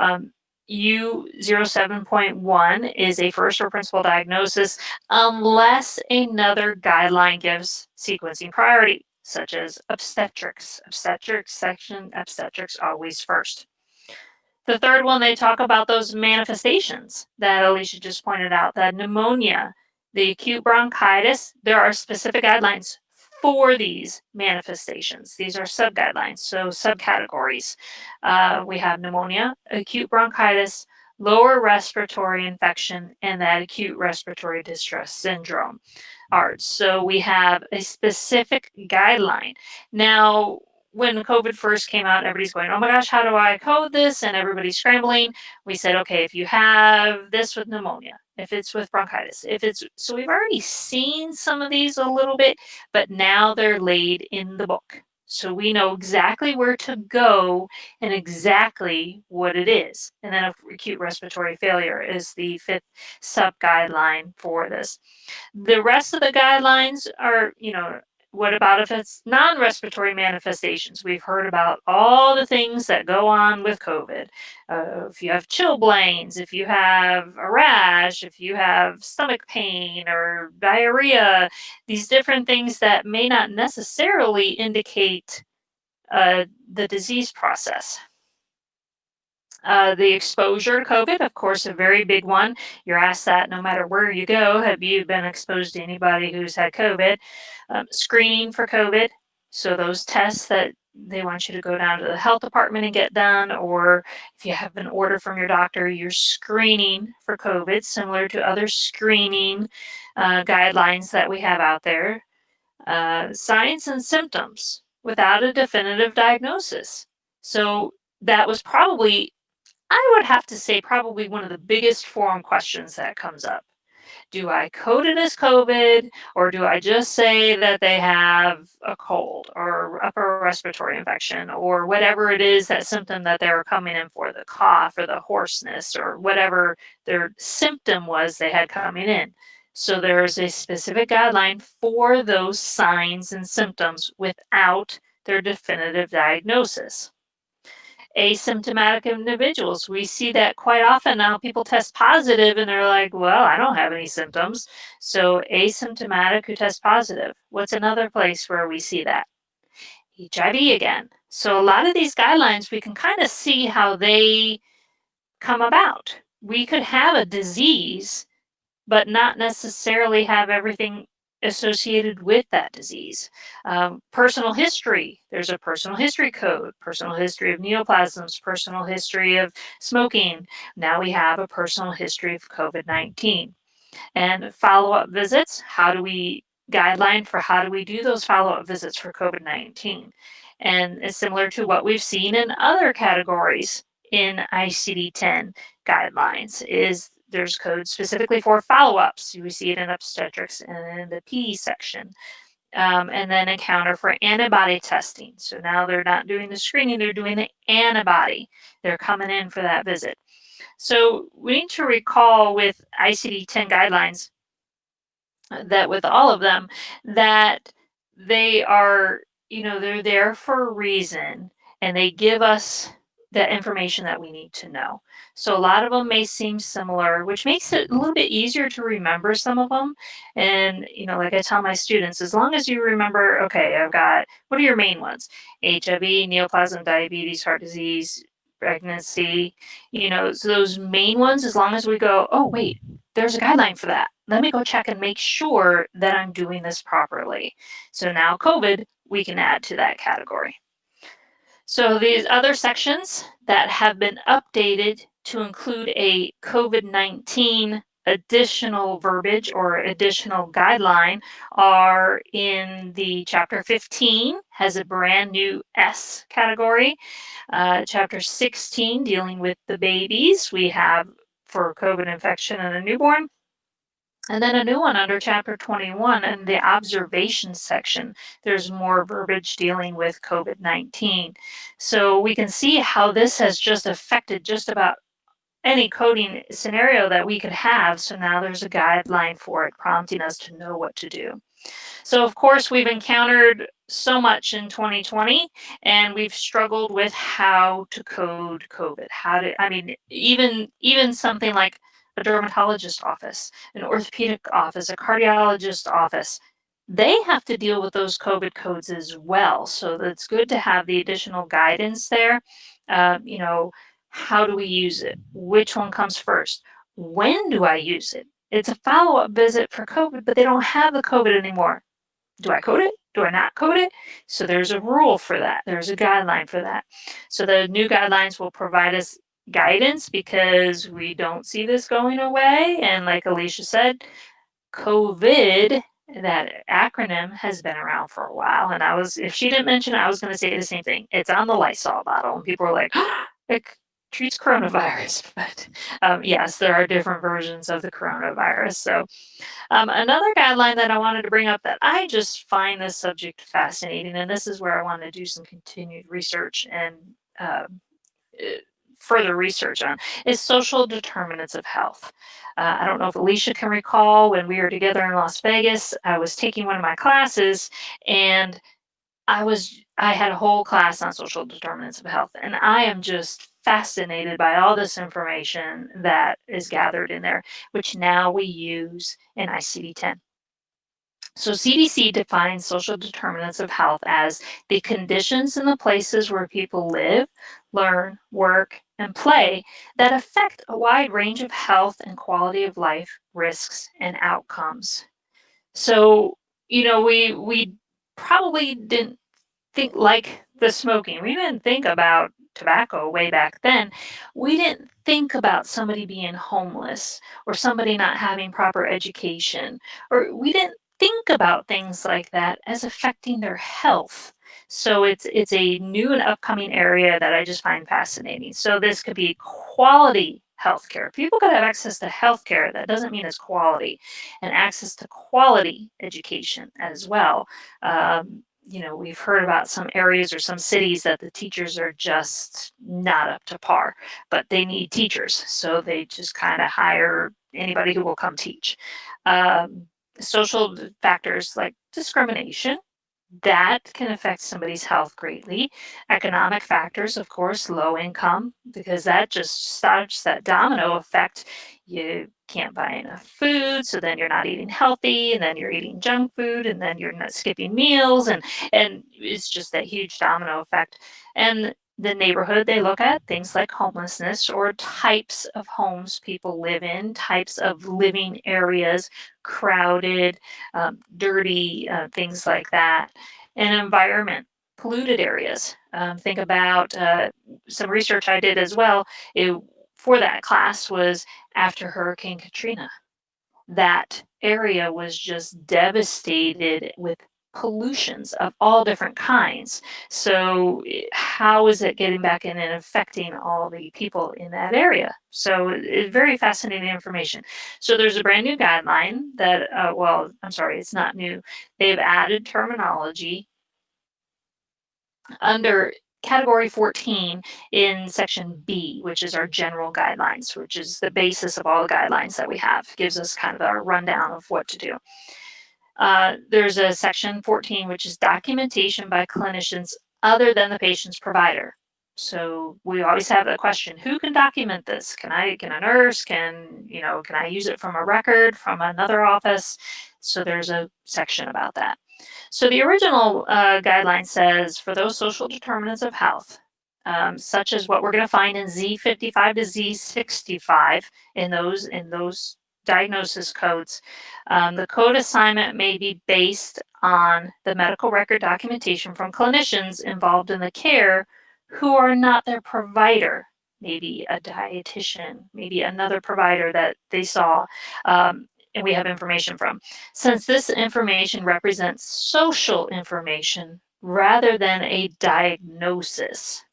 U07.1 is a first or principal diagnosis unless another guideline gives sequencing priority, such as obstetrics. Obstetrics section, obstetrics always first. The third one, they talk about those manifestations that Alicia just pointed out, that pneumonia, the acute bronchitis. There are specific guidelines for these manifestations. These are sub-guidelines, so subcategories. We have pneumonia, acute bronchitis, lower respiratory infection, and that acute respiratory distress syndrome. ARDS. So we have a specific guideline. Now, when COVID first came out, everybody's going, oh my gosh, how do I code this? And everybody's scrambling. We said, okay, if you have this with pneumonia, if it's with bronchitis, so we've already seen some of these a little bit, but now they're laid in the book. So we know exactly where to go and exactly what it is. And then acute respiratory failure is the 5th sub-guideline for this. The rest of the guidelines are, what about if it's non-respiratory manifestations? We've heard about all the things that go on with COVID. If you have chilblains, if you have a rash, if you have stomach pain or diarrhea, these different things that may not necessarily indicate the disease process. The exposure to COVID, of course, a very big one. You're asked that no matter where you go. Have you been exposed to anybody who's had COVID? Screening for COVID. So those tests that they want you to go down to the health department and get done, or if you have an order from your doctor, you're screening for COVID, similar to other screening guidelines that we have out there. Signs and symptoms without a definitive diagnosis. So that was probably, I would have to say, probably one of the biggest forum questions that comes up. Do I code it as COVID, or do I just say that they have a cold or upper respiratory infection or whatever it is, that symptom that they were coming in for, the cough or the hoarseness or whatever their symptom was they had coming in. So there's a specific guideline for those signs and symptoms without their definitive diagnosis. Asymptomatic individuals, we see that quite often now. People test positive and they're like, well, I don't have any symptoms. So asymptomatic who test positive. What's another place where we see that? HIV again. So a lot of these guidelines, we can kind of see how they come about. We could have a disease, but not necessarily have everything associated with that disease. Personal history, there's a personal history code, personal history of neoplasms, personal history of smoking. Now we have a personal history of COVID-19. And follow-up visits, how do we guideline for how do we do those follow-up visits for COVID-19? And it's similar to what we've seen in other categories in ICD-10 guidelines, is there's codes specifically for follow-ups. We see it in obstetrics and in the PE section. And then encounter for antibody testing. So now they're not doing the screening, they're doing the antibody. They're coming in for that visit. So we need to recall with ICD-10 guidelines that with all of them, that they are, they're there for a reason, and they give us the information that we need to know. So a lot of them may seem similar, which makes it a little bit easier to remember some of them. And, like I tell my students, as long as you remember, okay, I've got, what are your main ones? HIV, neoplasm, diabetes, heart disease, pregnancy, so those main ones, as long as we go, oh, wait, there's a guideline for that. Let me go check and make sure that I'm doing this properly. So now COVID, we can add to that category. So these other sections that have been updated to include a COVID-19 additional verbiage or additional guideline are in the chapter 15, has a brand new S category. Chapter 16, dealing with the babies, we have for COVID infection in a newborn. And then a new one under chapter 21 in the observations section, there's more verbiage dealing with COVID-19. So we can see how this has just affected just about any coding scenario that we could have. So now there's a guideline for it, prompting us to know what to do. So of course, we've encountered so much in 2020, and we've struggled with how to code COVID. Even something like a dermatologist office, an orthopedic office, a cardiologist office, they have to deal with those COVID codes as well. So it's good to have the additional guidance there. How do we use it? Which one comes first? When do I use it? It's a follow-up visit for COVID, but they don't have the COVID anymore. Do I code it? Do I not code it? So there's a rule for that. There's a guideline for that. So the new guidelines will provide us guidance, because we don't see this going away. And like Alicia said, COVID, that acronym, has been around for a while. And if she didn't mention it, I was going to say the same thing. It's on the Lysol bottle, and people are like, oh, it treats coronavirus. But yes, there are different versions of the coronavirus. So another guideline that I wanted to bring up, that I just find this subject fascinating, and this is where I want to do some continued research and further research on, is social determinants of health. I don't know if Alicia can recall, when we were together in Las Vegas, I was taking one of my classes, and I had a whole class on social determinants of health, and I am just fascinated by all this information that is gathered in there, which now we use in ICD-10. So CDC defines social determinants of health as the conditions in the places where people live, learn, work, and play that affect a wide range of health and quality of life risks and outcomes. So, we probably didn't think like the smoking. We didn't think about tobacco way back then. We didn't think about somebody being homeless or somebody not having proper education, or we didn't think about things like that as affecting their health. So it's a new and upcoming area that I just find fascinating. So this could be quality healthcare. People could have access to healthcare. That doesn't mean it's quality, and access to quality education as well. We've heard about some areas or some cities that the teachers are just not up to par, but they need teachers. So they just kind of hire anybody who will come teach. Um, Social factors like discrimination, that can affect somebody's health greatly. Economic factors, of course, low income, because that just starts that domino effect. You can't buy enough food, so then you're not eating healthy, and then you're eating junk food, and then you're not skipping meals, and it's just that huge domino effect. And the neighborhood, they look at things like homelessness or types of homes people live in, types of living areas, crowded, dirty, things like that. And environment, polluted areas. Think about some research I did as well for that class was after Hurricane Katrina. That area was just devastated with pollutions of all different kinds. So how is it getting back in and affecting all the people in that area? So it's very fascinating information. So there's a brand new guideline that, I'm sorry, it's not new. They've added terminology under category 14 in section B, which is our general guidelines, which is the basis of all the guidelines that we have, gives us kind of our rundown of what to do. There's a section 14, which is documentation by clinicians other than the patient's provider. So we always have the question, who can document this? Can a nurse, can I use it from a record from another office? So there's a section about that. So the original guideline says for those social determinants of health, such as what we're going to find in Z55 to Z65 in those diagnosis codes, the code assignment may be based on the medical record documentation from clinicians involved in the care who are not their provider, maybe a dietitian, maybe another provider that they saw, and we have information from. Since this information represents social information rather than a diagnosis.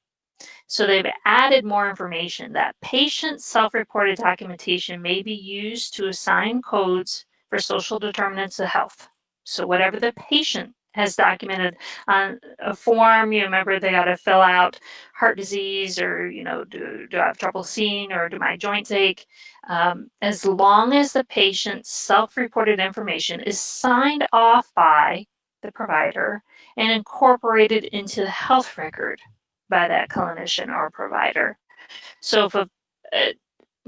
So they've added more information that patient self-reported documentation may be used to assign codes for social determinants of health. So whatever the patient has documented on a form, you remember they got to fill out heart disease, or do I have trouble seeing, or do my joints ache? As long as the patient's self-reported information is signed off by the provider and incorporated into the health record by that clinician or provider. So if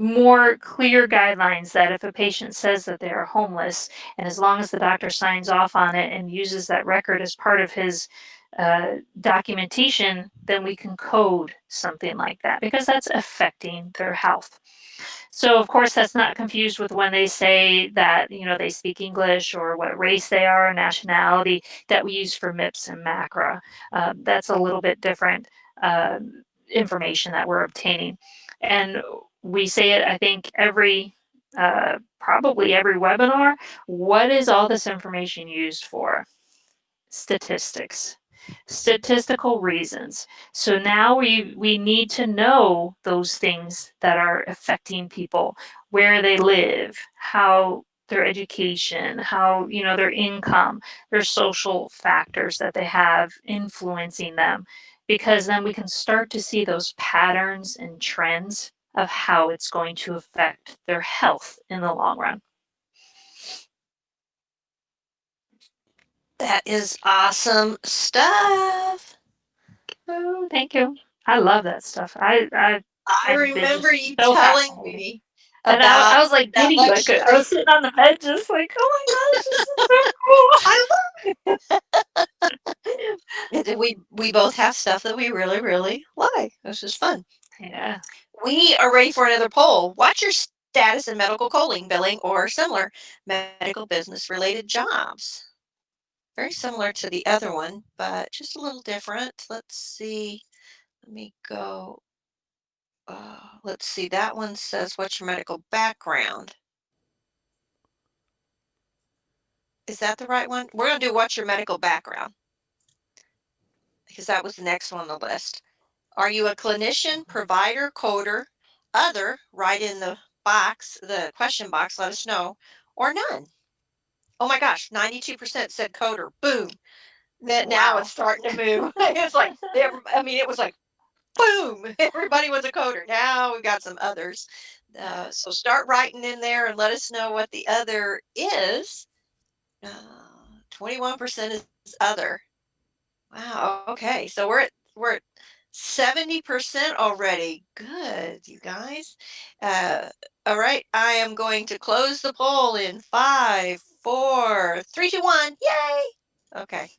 more clear guidelines that if a patient says that they are homeless, and as long as the doctor signs off on it and uses that record as part of his documentation, then we can code something like that, because that's affecting their health. So of course that's not confused with when they say that they speak English or what race they are, nationality, that we use for MIPS and MACRA. That's a little bit different information that we're obtaining. And we say it, I think, probably every webinar. What is all this information used for? Statistics. Statistical reasons. So now we need to know those things that are affecting people, where they live, how their education, how their income, their social factors that they have influencing them, because then we can start to see those patterns and trends of how it's going to affect their health in the long run. That is awesome stuff. Oh, thank you. I love that stuff. I remember you so telling fascinated. me And about I was like that giddy, like lecture. I was sitting on the bed, just like, oh my gosh, this is so cool. We both have stuff that we really, really like. This is fun. Yeah. we are ready for another poll. What's your status in medical calling, billing, or similar medical business related jobs? Very similar to the other one, but just a little different. Let's see. Let me go. Let's see. That one says, what's your medical background? Is that the right one? We're going to do what's your medical background, because that was the next one on the list. Are you a clinician, provider, coder, other? Write in the box, the question box, let us know, or none. Oh my gosh, 92% said coder. Boom. Now Wow. it's starting to move. It's like, I mean, it was like, boom, everybody was a coder. Now we've got some others. So start writing in there and let us know what the other is. 21% is other. Wow. Okay. So we're at 70% already. Good, you guys. All right. I am going to close the poll in 5, 4, 3, 2, 1. Yay. Okay.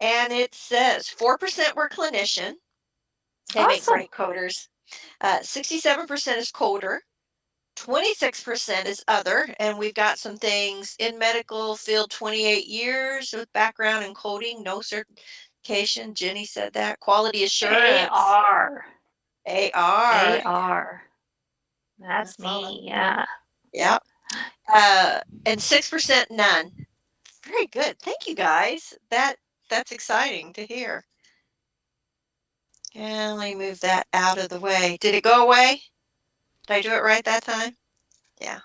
And it says 4% were clinician. They make Awesome. great coders. 67% is coder. 26% is other, and we've got some things in medical field, 28 years with background in coding, no certification. Jenny said that. Quality assurance. AR. AR. AR. That's me. Yeah. Yep. And 6% none. Very good. Thank you, guys. That's exciting to hear. And let me move that out of the way. Did it go away? Did I do it right that time? Yeah.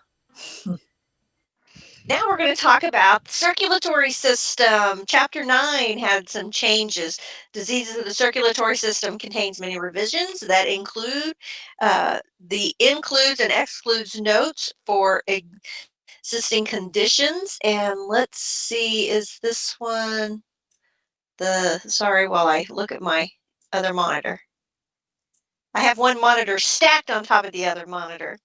Now we're going to talk about the circulatory system. Chapter 9 had some changes. Diseases of the circulatory system contains many revisions that include the includes and excludes notes for existing conditions. And let's see, is this one sorry, while I look at my other monitor. I have one monitor stacked on top of the other monitor.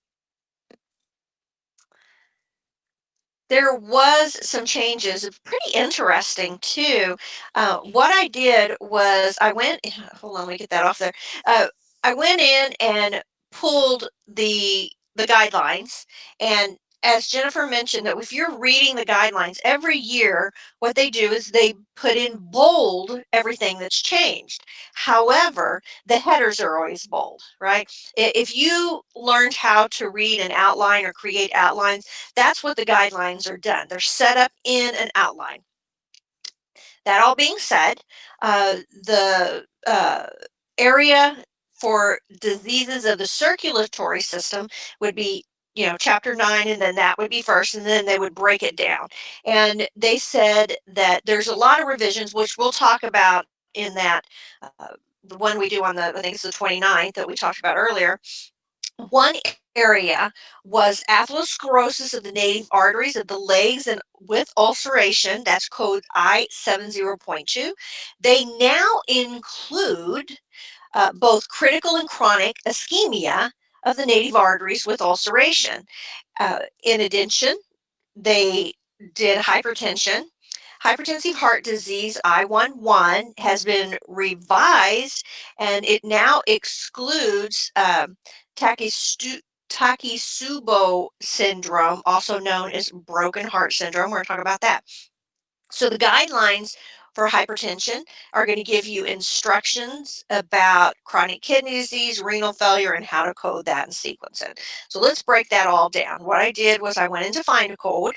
There was some changes, pretty interesting too. What I did was I went, hold on, let me get that off there. I went in and pulled the guidelines, and as Jennifer mentioned, that if you're reading the guidelines every year, what they do is they put in bold everything that's changed. However, the headers are always bold, right? If you learned how to read an outline or create outlines, that's what the guidelines are done. They're set up in an outline. That all being said, the area for diseases of the circulatory system would be, chapter 9, and then that would be first, and then they would break it down. And they said that there's a lot of revisions, which we'll talk about in that the one we do on I think it's the 29th that we talked about earlier. One area was atherosclerosis of the native arteries of the legs and with ulceration. That's code I70.2. They now include both critical and chronic ischemia of the native arteries with ulceration. In addition, they did hypertension. Hypertensive heart disease, I11, has been revised, and it now excludes Takisubo syndrome, also known as broken heart syndrome. We're going to talk about that. So the guidelines for hypertension are going to give you instructions about chronic kidney disease, renal failure, and how to code that and sequence it. So let's break that all down. What I did was I went into Find a Code,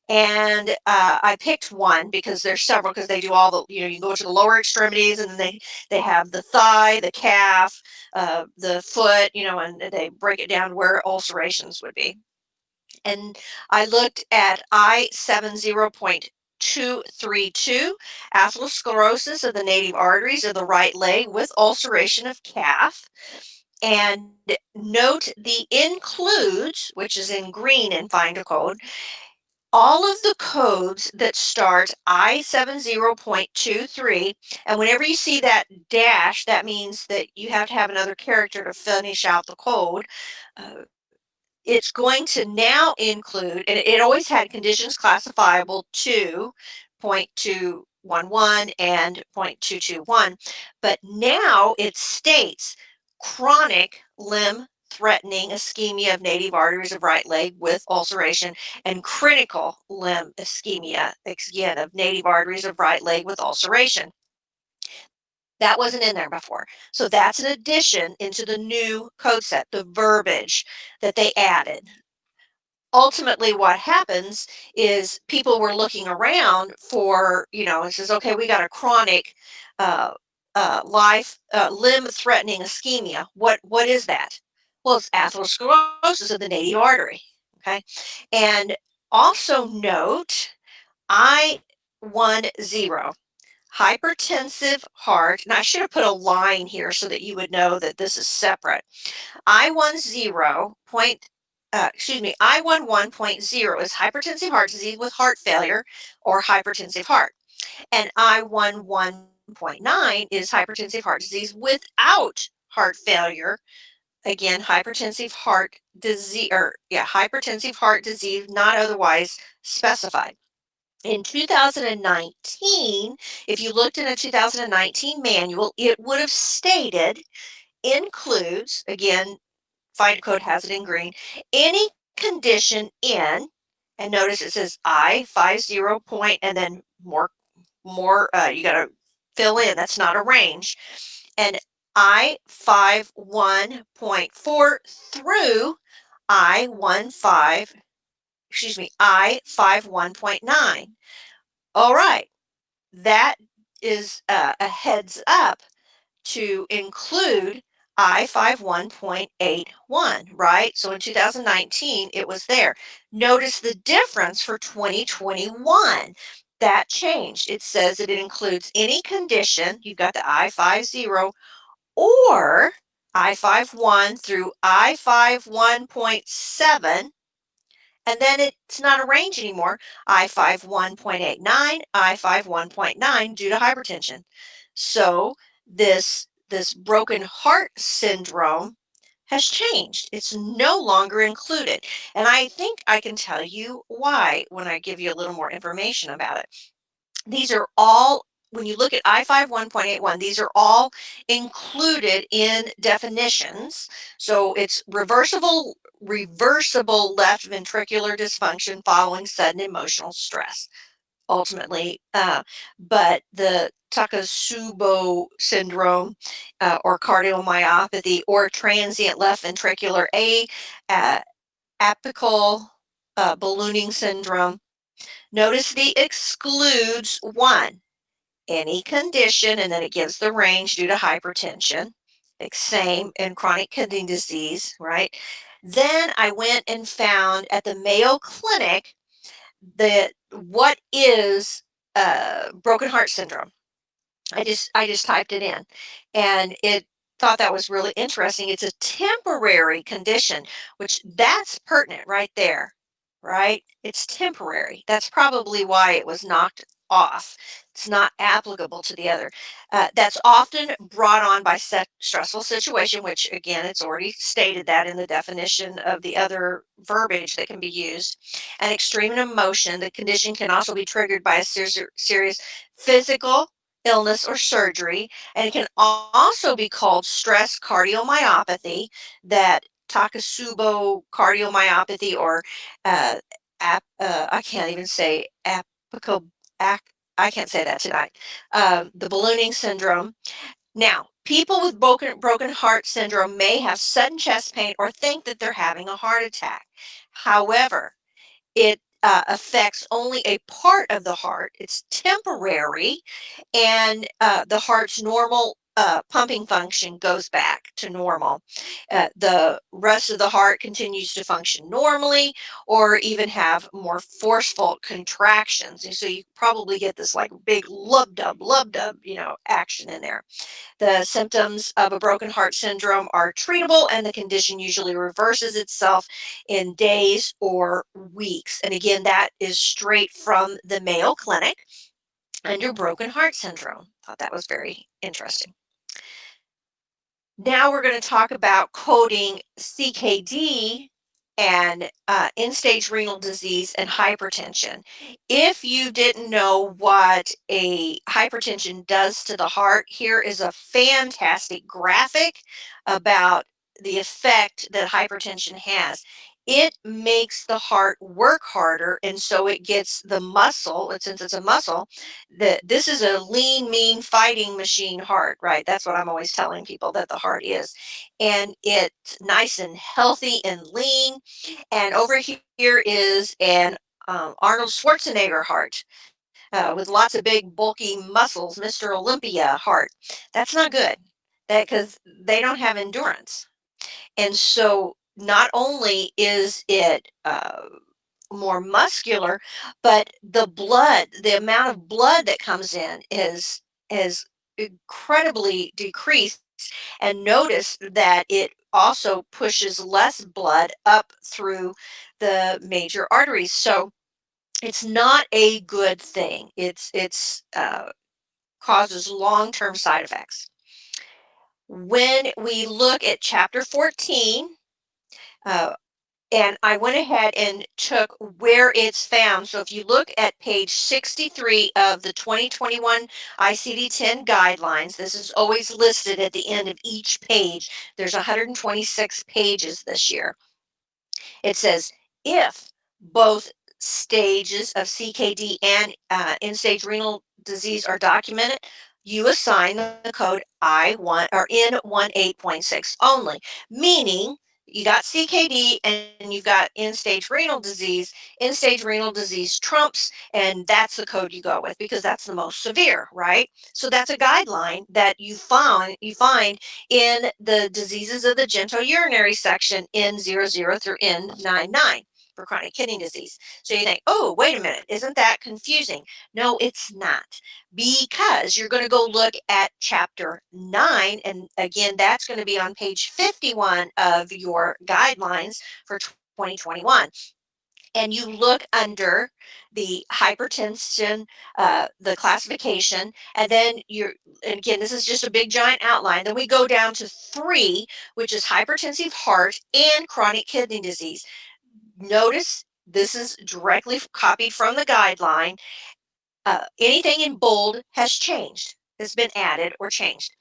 and I picked one because there's several, because they do all the, you go to the lower extremities, and then they have the thigh, the calf, the foot, and they break it down where ulcerations would be. And I looked at I70.232, atherosclerosis of the native arteries of the right leg with ulceration of calf. And note the includes, which is in green in Find a Code, all of the codes that start I70.23, and whenever you see that dash, that means that you have to have another character to finish out the code. It's going to now include, and it always had conditions classifiable 2.211 and 0.221, but now it states chronic limb-threatening ischemia of native arteries of right leg with ulceration, and critical limb ischemia, again, of native arteries of right leg with ulceration. That wasn't in there before. So that's an addition into the new code set, the verbiage that they added. Ultimately, what happens is people were looking around for, it says, okay, we got a chronic limb-threatening ischemia. What is that? Well, it's atherosclerosis of the native artery. Okay, and also note I10 hypertensive heart. And I should have put a line here so that you would know that this is separate. I11.0 is hypertensive heart disease with heart failure or hypertensive heart. And I11.9 is hypertensive heart disease without heart failure. Again, hypertensive heart disease, hypertensive heart disease not otherwise specified. In 2019, if you looked in a 2019 manual, it would have stated includes, again, Find Code has it in green, any condition in, and notice it says I50 point, and then more, you got to fill in, that's not a range, and I51.4 through I51.9. All right, that is a heads up to include I51.81, right? So in 2019, it was there. Notice the difference for 2021. That changed. It says that it includes any condition, you've got the I50 or I51 through I51.7, and then it's not a range anymore, I51.89, I51.9 due to hypertension. So this broken heart syndrome has changed. It's no longer included. And I think I can tell you why when I give you a little more information about it. These are all, when you look at I51.81, these are all included in definitions. So it's reversible left ventricular dysfunction following sudden emotional stress, ultimately. But the Takotsubo syndrome or cardiomyopathy or transient left ventricular apical ballooning syndrome, notice the excludes one, any condition, and then it gives the range due to hypertension, same in chronic kidney disease, right? Then I went and found at the Mayo Clinic that what is broken heart syndrome. I just typed it in, and it thought that was really interesting. It's a temporary condition, which that's pertinent right there, right? It's temporary. That's probably why it was knocked off. It's not applicable to the other. That's often brought on by stressful situation, which again, it's already stated that in the definition of the other verbiage that can be used. And extreme emotion, the condition can also be triggered by a serious physical illness or surgery, and it can also be called stress cardiomyopathy, that Takotsubo cardiomyopathy, or I can't even say apical, I can't say that tonight. The ballooning syndrome. Now, people with broken heart syndrome may have sudden chest pain or think that they're having a heart attack. However, it affects only a part of the heart. It's temporary, and the heart's normal pumping function goes back to normal. The rest of the heart continues to function normally or even have more forceful contractions. And so you probably get this like big lub-dub, action in there. The symptoms of a broken heart syndrome are treatable, and the condition usually reverses itself in days or weeks. And again, that is straight from the Mayo Clinic under broken heart syndrome. Thought that was very interesting. Now we're going to talk about coding CKD and end-stage renal disease and hypertension. If you didn't know what a hypertension does to the heart, here is a fantastic graphic about the effect that hypertension has. It makes the heart work harder, and so it gets the muscle, and since it's a muscle, this is a lean, mean, fighting machine heart, right? That's what I'm always telling people that the heart is. And it's nice and healthy and lean. And over here is an Arnold Schwarzenegger heart with lots of big, bulky muscles, Mr. Olympia heart. That's not good because they don't have endurance. And so not only is it more muscular, but the amount of blood that comes in is incredibly decreased. And notice that it also pushes less blood up through the major arteries. So it's not a good thing. It's causes long-term side effects. When we look at chapter 14, uh, and I went ahead and took where it's found. So if you look at page 63 of the 2021 ICD-10 guidelines, this is always listed at the end of each page. There's 126 pages this year. It says, if both stages of CKD and end-stage renal disease are documented, you assign the code I1 or N18.6 only, meaning you got CKD and you've got end-stage renal disease. End-stage renal disease trumps, and that's the code you go with because that's the most severe, right? So that's a guideline that you find in the diseases of the genitourinary section N00 through N99 for chronic kidney disease. So you think, oh, wait a minute, isn't that confusing? No, it's not, because you're going to go look at chapter 9, and again, that's going to be on page 51 of your guidelines for 2021. And you look under the hypertension, the classification, and then and again, this is just a big giant outline. Then we go down to 3, which is hypertensive heart and chronic kidney disease. Notice this is directly copied from the guideline. Anything in bold has changed, has been added or changed.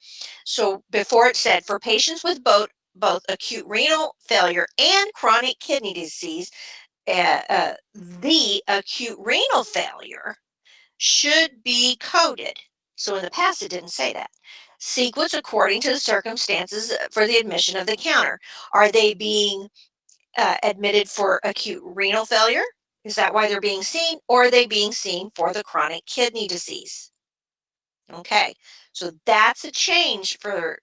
So before it said, for patients with both acute renal failure and chronic kidney disease, the acute renal failure should be coded. So in the past, it didn't say that. Sequence according to the circumstances for the admission of the counter. Are they being admitted for acute renal failure? Is that why they're being seen? Or are they being seen for the chronic kidney disease? Okay, so that's a change for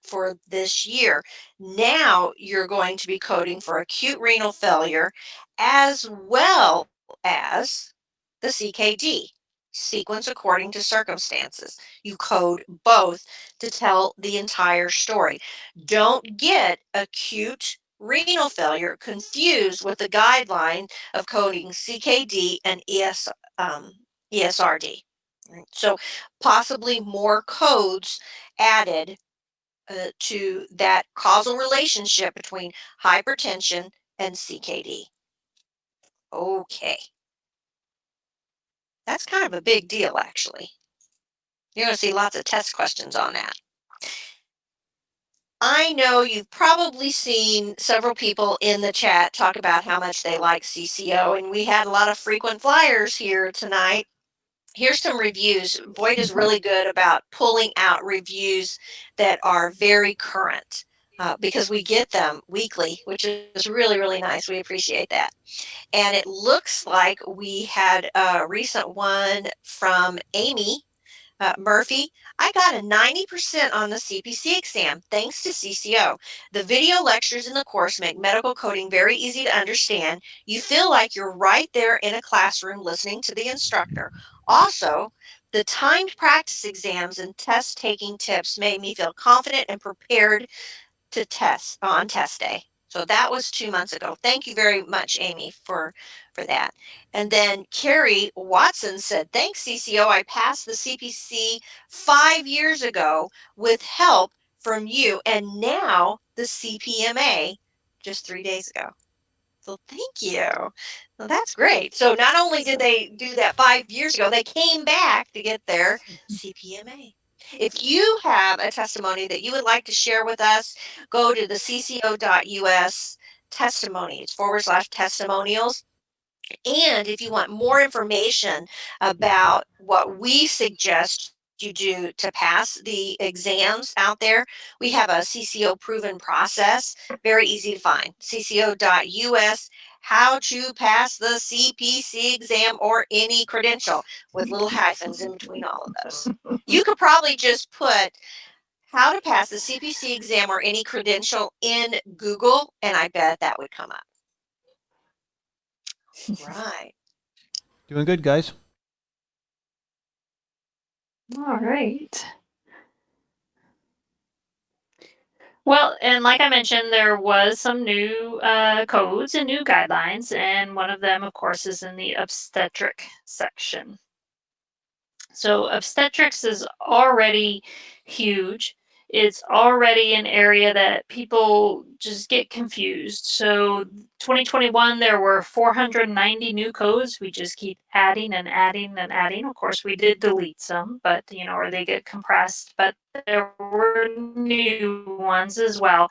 this year. Now you're going to be coding for acute renal failure as well as the CKD, sequence according to circumstances. You code both to tell the entire story. Don't get acute renal failure confused with the guideline of coding CKD and ESRD. Right? So possibly more codes added to that causal relationship between hypertension and CKD. Okay. That's kind of a big deal, actually. You're going to see lots of test questions on that. I know you've probably seen several people in the chat talk about how much they like CCO, and we had a lot of frequent flyers here tonight. Here's some reviews. Boyd is really good about pulling out reviews that are very current because we get them weekly, which is really, really nice. We appreciate that. And it looks like we had a recent one from Amy Murphy. I got a 90% on the CPC exam thanks to CCO. The video lectures in the course make medical coding very easy to understand. You feel like you're right there in a classroom listening to the instructor. Also, the timed practice exams and test taking tips made me feel confident and prepared to test on test day. So that was 2 months ago. Thank you very much, Amy, for that. And then Carrie Watson said, thanks, CCO. I passed the CPC 5 years ago with help from you, and now the CPMA just 3 days ago. So thank you. Well, that's great. So not only did they do that 5 years ago, they came back to get their CPMA. If you have a testimony that you would like to share with us, go to the cco.us testimonies /testimonials. And if you want more information about what we suggest you do to pass the exams out there, we have a CCO proven process, very easy to find. CCO.us, how to pass the CPC exam or any credential, with little hyphens in between all of those. You could probably just put how to pass the CPC exam or any credential in Google, and I bet that would come up. Right. Doing good, guys. All right. Well, and like I mentioned, there was some new codes and new guidelines, and one of them, of course, is in the obstetric section. So obstetrics is already huge. It's already an area that people just get confused. So 2021, there were 490 new codes. We just keep adding and adding and adding. Of course, we did delete some, but or they get compressed. But there were new ones as well.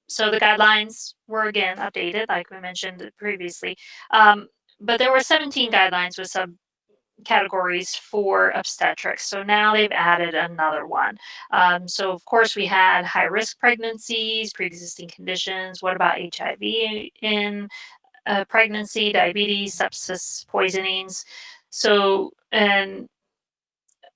So the guidelines were again updated, like we mentioned previously. But there were 17 guidelines with categories for obstetrics. So now they've added another one. So of course we had high risk pregnancies, pre-existing conditions. What about HIV in pregnancy, diabetes, sepsis, poisonings? So, and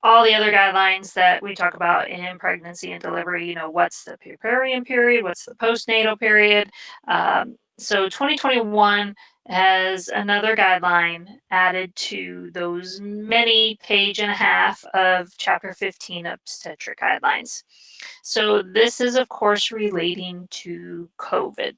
all the other guidelines that we talk about in pregnancy and delivery, what's the puerperian period, what's the postnatal period. So 2021 has another guideline added to those many page and a half of chapter 15 obstetric guidelines. So this is of course relating to COVID.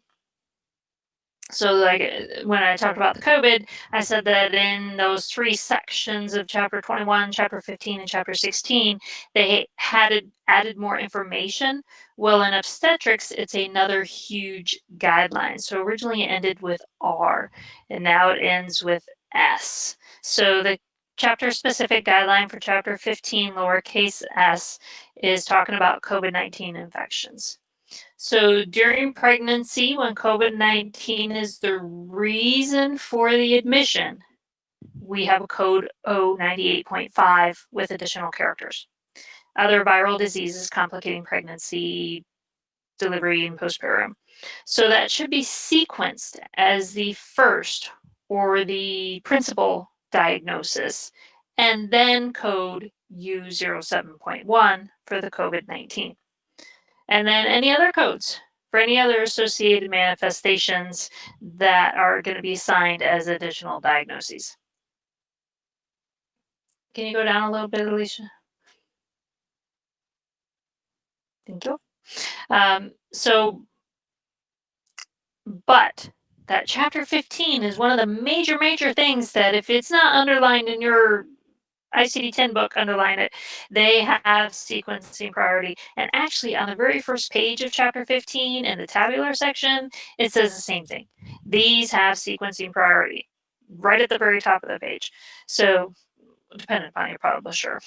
So like when I talked about the COVID, I said that in those 3 sections of chapter 21, chapter 15, and chapter 16, they had added more information. Well, in obstetrics, it's another huge guideline. So originally it ended with R, and now it ends with S. So the chapter specific guideline for chapter 15, lowercase s, is talking about COVID-19 infections. So during pregnancy, when COVID-19 is the reason for the admission, we have a code O98.5 with additional characters. Other viral diseases complicating pregnancy, delivery, and postpartum. So that should be sequenced as the first or the principal diagnosis, and then code U07.1 for the COVID-19. And then any other codes for any other associated manifestations that are going to be assigned as additional diagnoses. Can you go down a little bit, Alicia? Thank you. But that chapter 15 is one of the major things that if it's not underlined in your ICD-10 book, underline it. They have sequencing priority. And actually, on the very first page of chapter 15 in the tabular section, it says the same thing. These have sequencing priority right at the very top of the page. So, depending upon your publisher.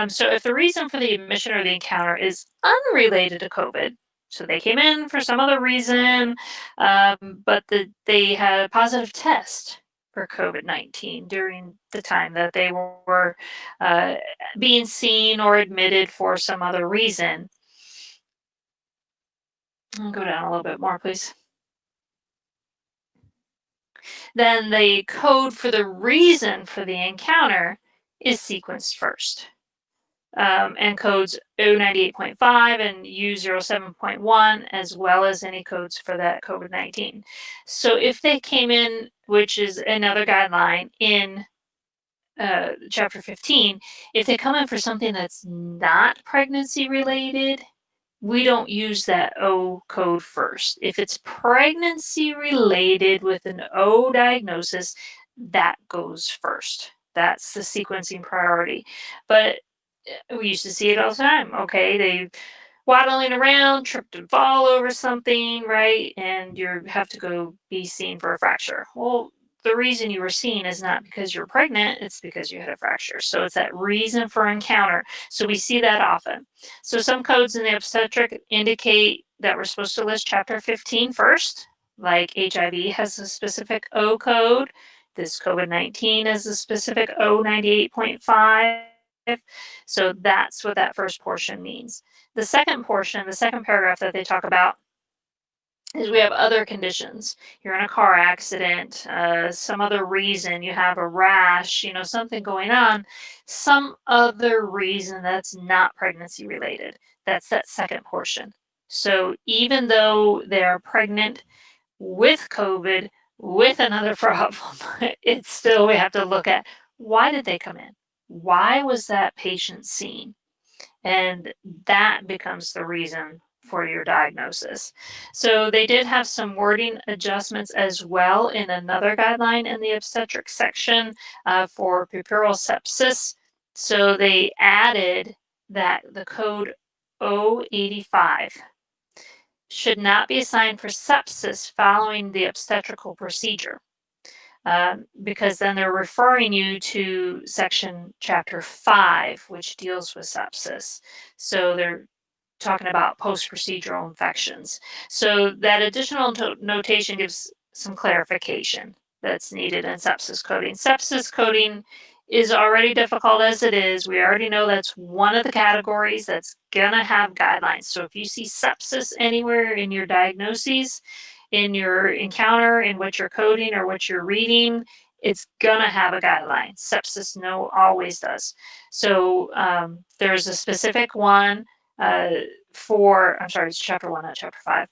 So, if the reason for the admission or the encounter is unrelated to COVID, so they came in for some other reason, but they had a positive test for COVID-19 during the time that they were being seen or admitted for some other reason. I'll go down a little bit more, please. Then the code for the reason for the encounter is sequenced first. And codes O98.5 and U07.1, as well as any codes for that COVID-19. So if they came in, which is another guideline in chapter 15, if they come in for something that's not pregnancy related, we don't use that O code first. If it's pregnancy related with an O diagnosis, that goes first. That's the sequencing priority. But we used to see it all the time. Okay, they waddling around, tripped and fall over something, right? And you have to go be seen for a fracture. Well, the reason you were seen is not because you're pregnant, it's because you had a fracture. So it's that reason for encounter. So we see that often. So some codes in the obstetric indicate that we're supposed to list chapter 15 first, like HIV has a specific O code. This COVID-19 has a specific O98.5. So that's what that first portion means. The second portion, the second paragraph that they talk about is we have other conditions. You're in a car accident, some other reason, you have a rash, you know, something going on, some other reason that's not pregnancy related. That's that second portion. So even though they're pregnant with COVID, with another problem, it's still, we have to look at why did they come in? Why was that patient seen? And that becomes the reason for your diagnosis. So they did have some wording adjustments as well in another guideline in the obstetric section for puerperal sepsis. So they added that the code O85 should not be assigned for sepsis following the obstetrical procedure. Because then they're referring you to section chapter 5, which deals with sepsis. So they're talking about post-procedural infections. So that additional notation gives some clarification that's needed in sepsis coding. Sepsis coding is already difficult as it is. We already know that's one of the categories that's gonna have guidelines. So if you see sepsis anywhere in your diagnoses, in your encounter, in what you're coding or what you're reading, it's gonna have a guideline. Sepsis always does. So there's a specific one for, I'm sorry, it's chapter 1, not chapter 5,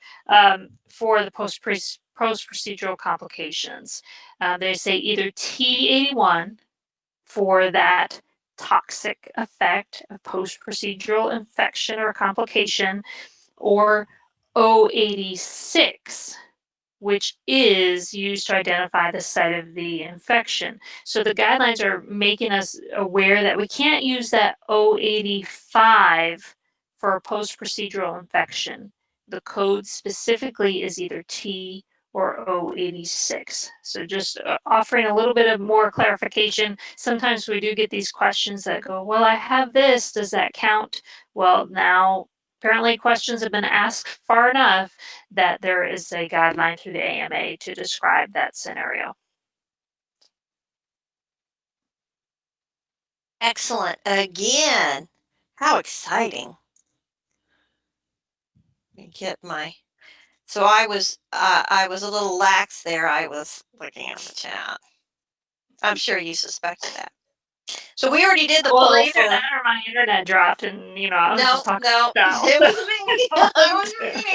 for the post-procedural complications. They say either T81 for that toxic effect of post-procedural infection or complication, or O86, which is used to identify the site of the infection. So the guidelines are making us aware that we can't use that O85 for a post-procedural infection. The code specifically is either T or O86. So just offering a little bit of more clarification. Sometimes we do get these questions that go, well, I have this, does that count? Well, now apparently questions have been asked far enough that there is a guideline through the AMA to describe that scenario. Excellent. Again, how exciting. Let me get my, so I was a little lax there. I was looking at the chat. I'm sure you suspected that. So we already did the poll for my internet dropped, and you know I was just talking. No, it was me. I was reading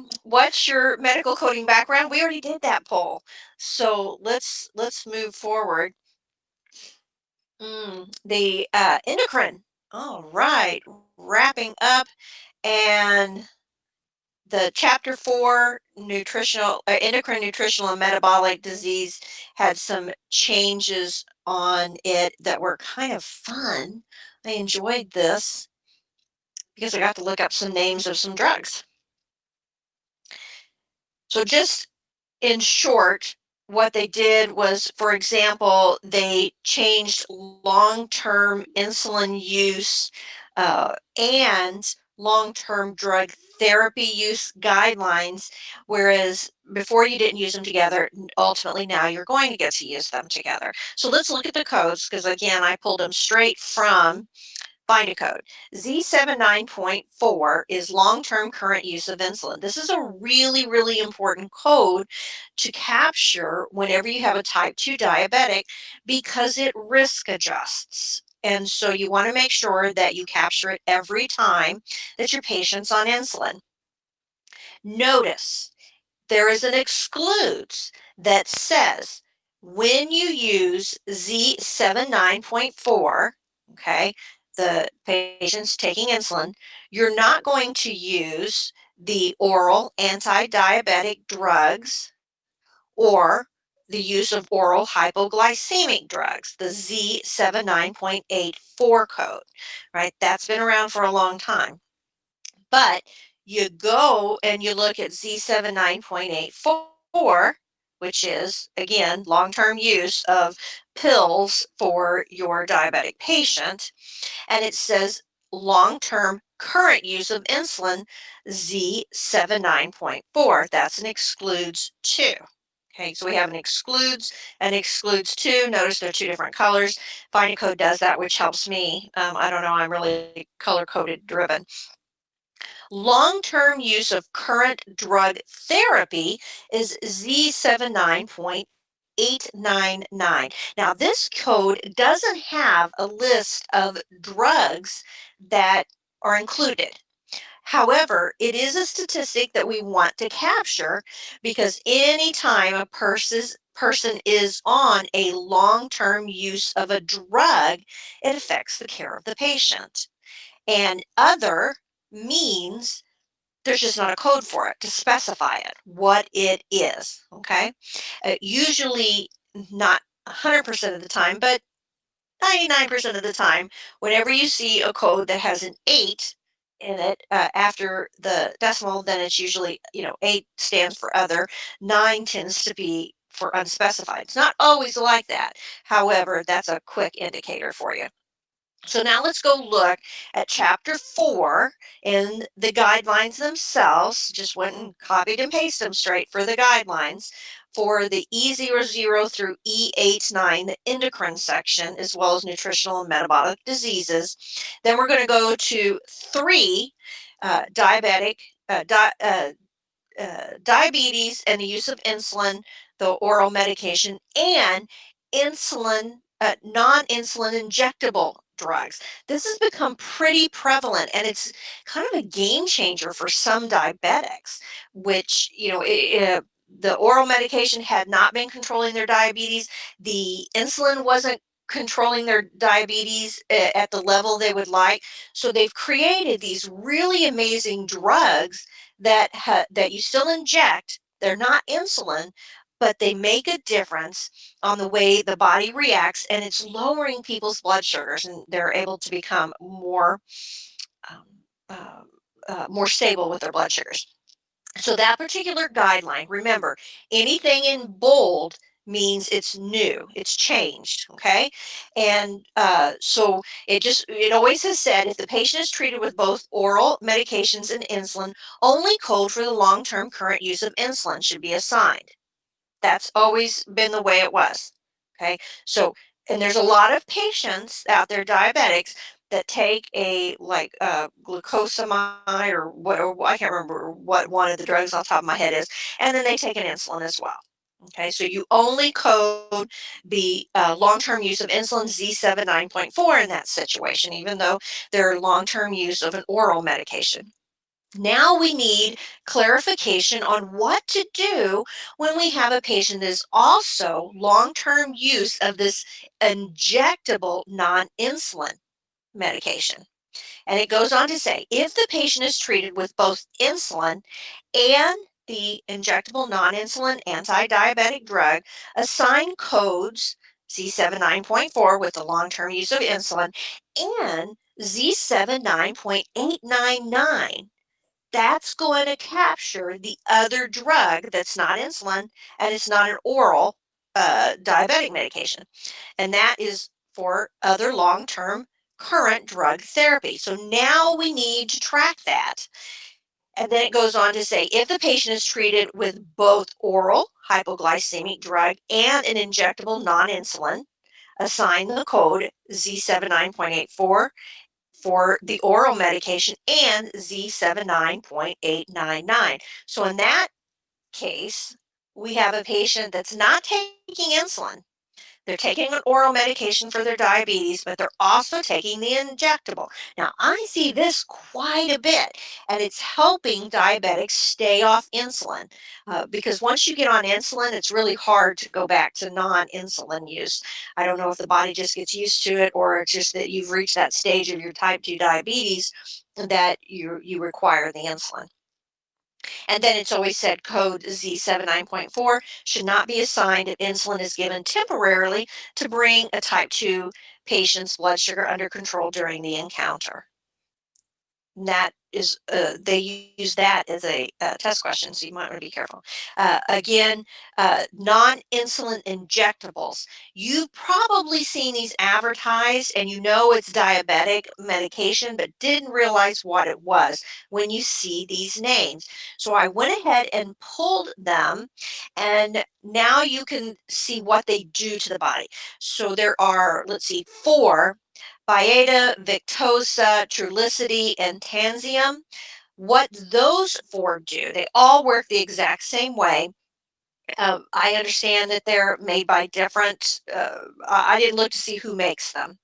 it. What's your medical coding background? We already did that poll. So let's move forward. The endocrine. All right, wrapping up, and the chapter 4 nutritional endocrine, nutritional, and metabolic disease had some changes on it that were kind of fun. I enjoyed this because I got to look up some names of some drugs. So just in short, what they did was, for example, they changed long-term insulin use and long-term drug therapy use guidelines, whereas before you didn't use them together, ultimately now you're going to get to use them together. So let's look at the codes, because again, I pulled them straight from Find a code. Z79.4 is long-term current use of insulin. This is a really, really important code to capture whenever you have a type 2 diabetic because it risk adjusts. And so you want to make sure that you capture it every time that your patient's on insulin. Notice there is an excludes that says when you use Z79.4, okay, the patient's taking insulin, you're not going to use the oral anti-diabetic drugs or the use of oral hypoglycemic drugs, the Z79.84 code, right? That's been around for a long time. But you go and you look at Z79.84, which is, again, long-term use of pills for your diabetic patient, and it says long-term current use of insulin Z79.4. That's an excludes 2. Okay, so we have an excludes and excludes 2. Notice they're 2 different colors. Finding code does that, which helps me. I don't know, I'm really color-coded driven. Long-term use of current drug therapy is Z79.899. Now, this code doesn't have a list of drugs that are included. However, it is a statistic that we want to capture because anytime a person is on a long-term use of a drug, it affects the care of the patient. And other means there's just not a code for it to specify it, what it is, okay? Usually not 100% of the time, but 99% of the time, whenever you see a code that has an 8 in it after the decimal, then it's usually, 8 stands for other, 9 tends to be for unspecified. It's not always like that. However, that's a quick indicator for you. So now let's go look at chapter 4 in the guidelines themselves. Just went and copied and pasted them straight for the guidelines for the E00 through E89, the endocrine section, as well as nutritional and metabolic diseases. Then we're going to go to 3, diabetes and the use of insulin, the oral medication, and non-insulin injectable drugs. This has become pretty prevalent, and it's kind of a game changer for some diabetics, which, the oral medication had not been controlling their diabetes. The insulin wasn't controlling their diabetes at the level they would like. So they've created these really amazing drugs that you still inject. They're not insulin, but they make a difference on the way the body reacts, and it's lowering people's blood sugars, and they're able to become um, more stable with their blood sugars. So that particular guideline, remember, anything in bold means it's new, it's changed, okay? And so it always has said if the patient is treated with both oral medications and insulin, only code for the long-term current use of insulin should be assigned. That's always been the way it was, okay? So, and there's a lot of patients out there, diabetics, that take a glucosamide or I can't remember what one of the drugs off the top of my head is, and then they take an insulin as well. Okay, so you only code the long-term use of insulin Z79.4 in that situation, even though they're long-term use of an oral medication. Now we need clarification on what to do when we have a patient that is also long-term use of this injectable non-insulin medication. And it goes on to say, if the patient is treated with both insulin and the injectable non-insulin anti-diabetic drug, assign codes Z79.4 with the long-term use of insulin and Z79.899. That's going to capture the other drug that's not insulin and it's not an oral diabetic medication. And that is for other long-term current drug therapy. So now we need to track that. And then it goes on to say, if the patient is treated with both oral hypoglycemic drug and an injectable non-insulin, assign the code Z79.84 for the oral medication and Z79.899. So in that case, we have a patient that's not taking insulin. They're taking an oral medication for their diabetes, but they're also taking the injectable. Now, I see this quite a bit, and it's helping diabetics stay off insulin because once you get on insulin, it's really hard to go back to non-insulin use. I don't know if the body just gets used to it or it's just that you've reached that stage of your type 2 diabetes that you require the insulin. And then it's always said code Z79.4 should not be assigned if insulin is given temporarily to bring a type 2 patient's blood sugar under control during the encounter. that is, they use that as a test question, so you might want to be careful. Again, non-insulin injectables. You've probably seen these advertised and you know it's diabetic medication, but didn't realize what it was when you see these names. So I went ahead and pulled them, and now you can see what they do to the body. So there are, let's see, 4: Byetta, Victoza, Trulicity, and Tanzium. What those 4 do, they all work the exact same way. I understand that they're made by different, I didn't look to see who makes them,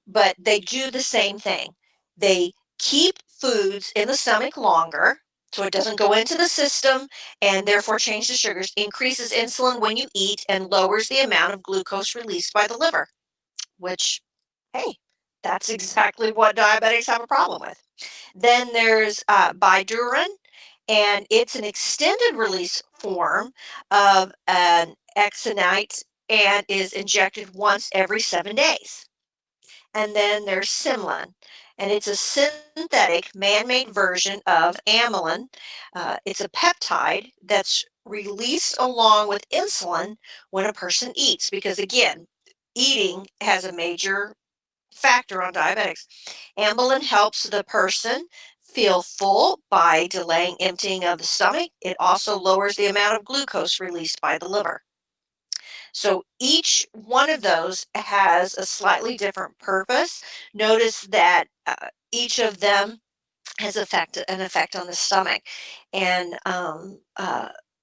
but they do the same thing. They keep foods in the stomach longer, so it doesn't go into the system and therefore change the sugars, increases insulin when you eat, and lowers the amount of glucose released by the liver, which, hey, that's exactly what diabetics have a problem with. Then there's Bidurin, and it's an extended release form of an exenite and is injected once every 7 days. And then there's Simlin, and it's a synthetic man-made version of amylin. It's a peptide that's released along with insulin when a person eats, because again, eating has a major factor on diabetics. Amylin helps the person feel full by delaying emptying of the stomach. It also lowers the amount of glucose released by the liver. So each one of those has a slightly different purpose. Notice that each of them has an effect on the stomach. And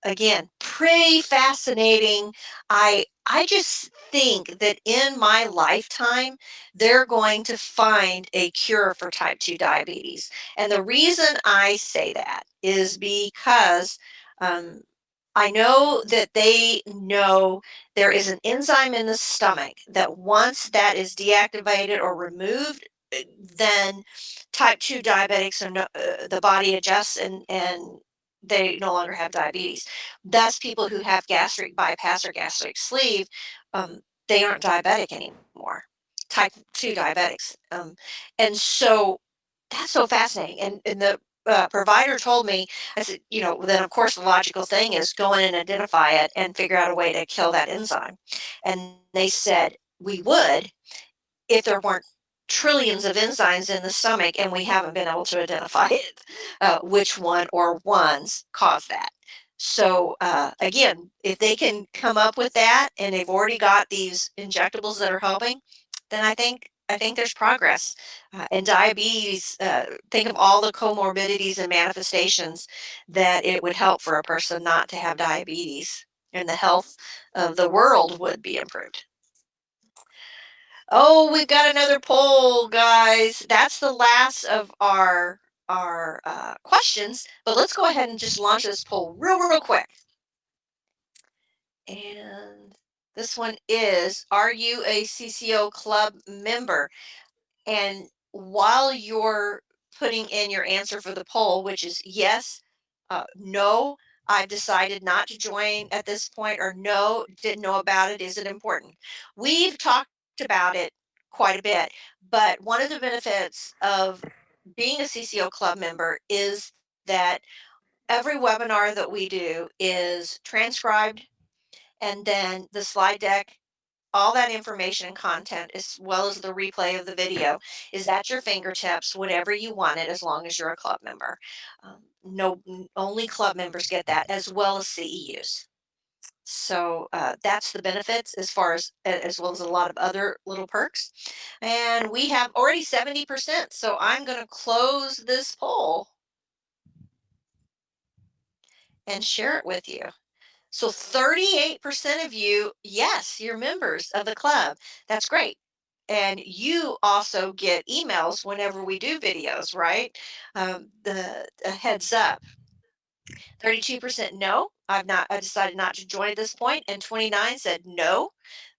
again, pretty fascinating. I just think that in my lifetime, they're going to find a cure for type 2 diabetes. And the reason I say that is because um, I know that they know there is an enzyme in the stomach that once that is deactivated or removed, then type 2 diabetics are the body adjusts and they no longer have diabetes. Thus, people who have gastric bypass or gastric sleeve, they aren't diabetic anymore. Type 2 diabetics. And so that's so fascinating. And the provider told me, I said, then of course the logical thing is go in and identify it and figure out a way to kill that enzyme. And they said we would if there weren't trillions of enzymes in the stomach and we haven't been able to identify it, which one or ones cause that. So again, if they can come up with that and they've already got these injectables that are helping, then I think there's progress. And diabetes, think of all the comorbidities and manifestations that it would help for a person not to have diabetes, and the health of the world would be improved. Oh, we've got another poll, guys. That's the last of our questions, but let's go ahead and just launch this poll real quick. And this one is, are you a CCO club member? And while you're putting in your answer for the poll, which is yes, no, I've decided not to join at this point, or no, didn't know about it, is it important? We've talked about it quite a bit, but one of the benefits of being a CCO club member is that every webinar that we do is transcribed, and then the slide deck, all that information and content, as well as the replay of the video, is at your fingertips whenever you want it, as long as you're a club member. No, only club members get that, as well as CEUs. So that's the benefits, as well as a lot of other little perks. And we have already 70%. So I'm going to close this poll and share it with you. So 38% of you, yes, you're members of the club. That's great. And you also get emails whenever we do videos, right? The heads up. 32% no, I decided not to join at this point, and 29 said no.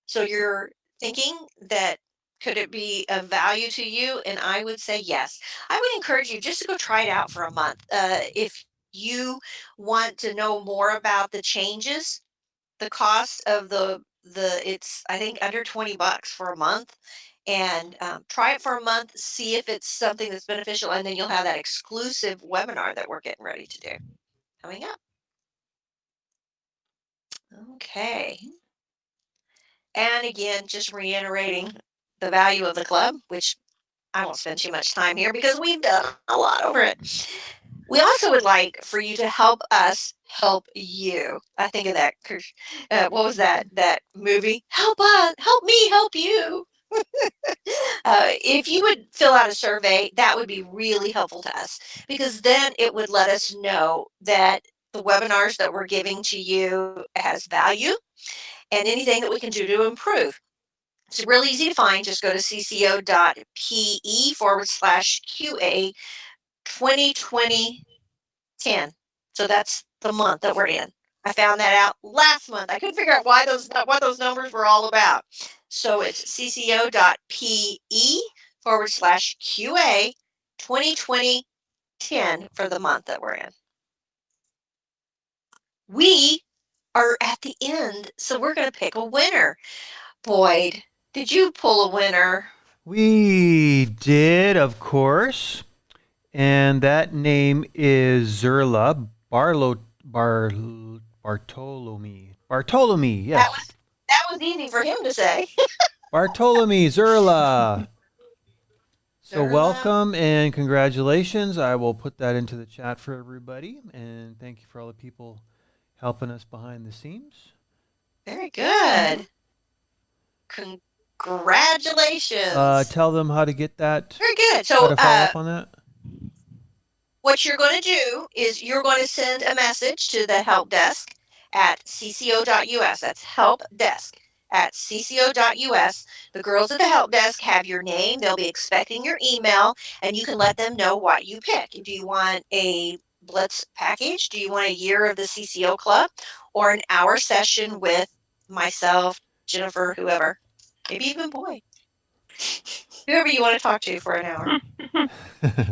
So you're thinking that could it be of value to you? And I would say yes. I would encourage you just to go try it out for a month. If you want to know more about the changes, the cost of the it's I think under $20 for a month, and try it for a month, see if it's something that's beneficial, and then you'll have that exclusive webinar that we're getting ready to do coming up. Okay. And again, just reiterating the value of the club, which I won't spend too much time here because we've done a lot over it. We also would like for you to help us help you. I think of that. What was that movie? Help us, help me, help you. If you would fill out a survey, that would be really helpful to us because then it would let us know that the webinars that we're giving to you has value and anything that we can do to improve. It's really easy to find. Just go to cco.pe/QA 2020-10. So that's the month that we're in. I found that out last month. I couldn't figure out what those numbers were all about. So it's cco.pe/QA 2020-10 for the month that we're in. We are at the end, so we're going to pick a winner. Boyd, did you pull a winner? We did, of course. And that name is Zerla Bartolome. Bartolome, yes. That was easy for him to say. Bartolome Zerla. So Zerla. welcome and congratulations. I will put that into the chat for everybody. And thank you for all the people helping us behind the scenes. Very good. Congratulations. Tell them how to get that. Very good. How So to follow up on that. what you're going to do is you're going to send a message to the help desk at cco.us. That's help desk at cco.us. The girls at the help desk have your name. They'll be expecting your email, and you can let them know what you pick. Do you want a Blitz package? Do you want a year of the CCO club or an hour session with myself, Jennifer, whoever, maybe even Boyd, whoever you want to talk to for an hour?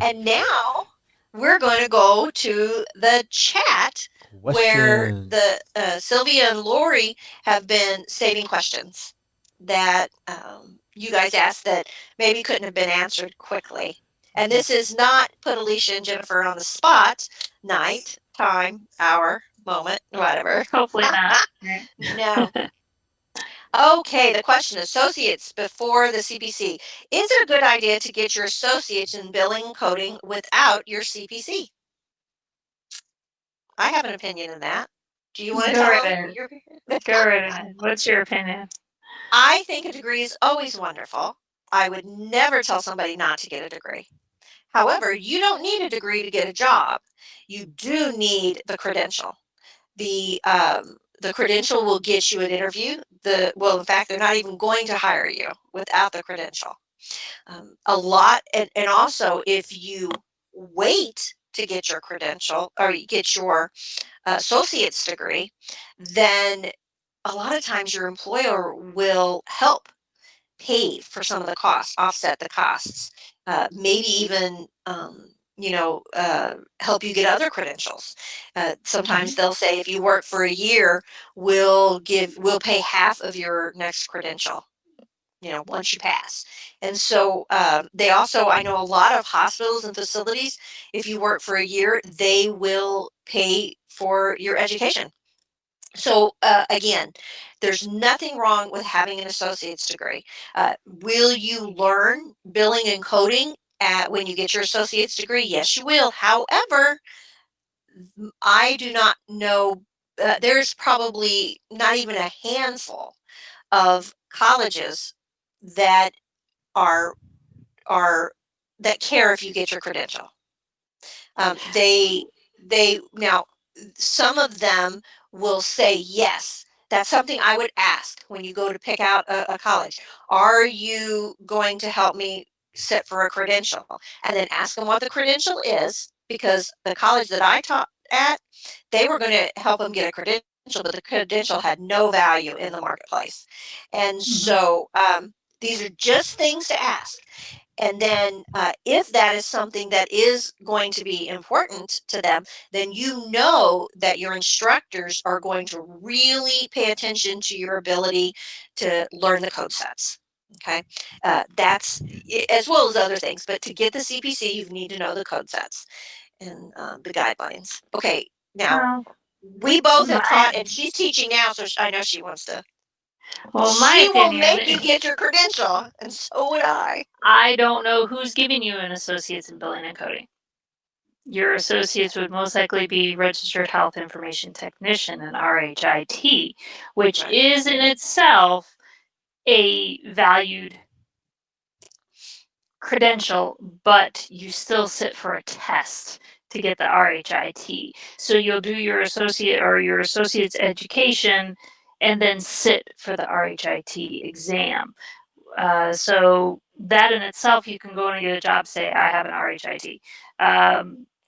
And now we're going to go to the chat where the Sylvia and Lori have been saving questions that you guys asked that maybe couldn't have been answered quickly. And this is not put Alicia and Jennifer on the spot, night, time, hour, moment, whatever. Hopefully not. No. Okay, the question, associates before the CPC. Is it a good idea to get your associates in billing and coding without your CPC? I have an opinion in that. Do you want to tell them your opinion? Go right ahead. What's your opinion? I think a degree is always wonderful. I would never tell somebody not to get a degree. However, you don't need a degree to get a job. You do need the credential. The credential will get you an interview. In fact, they're not even going to hire you without the credential. And also if you wait to get your credential or you get your associate's degree, then a lot of times your employer will help pay for some of the costs, offset the costs, maybe even help you get other credentials. Sometimes they'll say if you work for a year, we'll pay half of your next credential, once you pass. And so they also, I know a lot of hospitals and facilities, if you work for a year, they will pay for your education. So again, there's nothing wrong with having an associate's degree. Will you learn billing and coding when you get your associate's degree? Yes, you will. However, I do not know. There's probably not even a handful of colleges that are that care if you get your credential. Now some of them will say yes. That's something I would ask when you go to pick out a college. Are you going to help me sit for a credential? And then ask them what the credential is, because the college that I taught at, they were going to help them get a credential, but the credential had no value in the marketplace. And so These are just things to ask. And then if that is something that is going to be important to them, then you know that your instructors are going to really pay attention to your ability to learn the code sets. Okay, that's as well as other things. But to get the CPC, you need to know the code sets and the guidelines. Okay, now Well, we both have my, taught, and she's teaching now, so I know she wants to. well, my She will opinion, make you get your credential, and so would I. I don't know who's giving you an associate's in billing and coding. Your associates would most likely be registered health information technician and RHIT, which Right. is in itself a valued credential, but you still sit for a test to get the RHIT. So you'll do your associate or your associate's education and then sit for the RHIT exam. So that in itself, you can go and get a job, say, I have an RHIT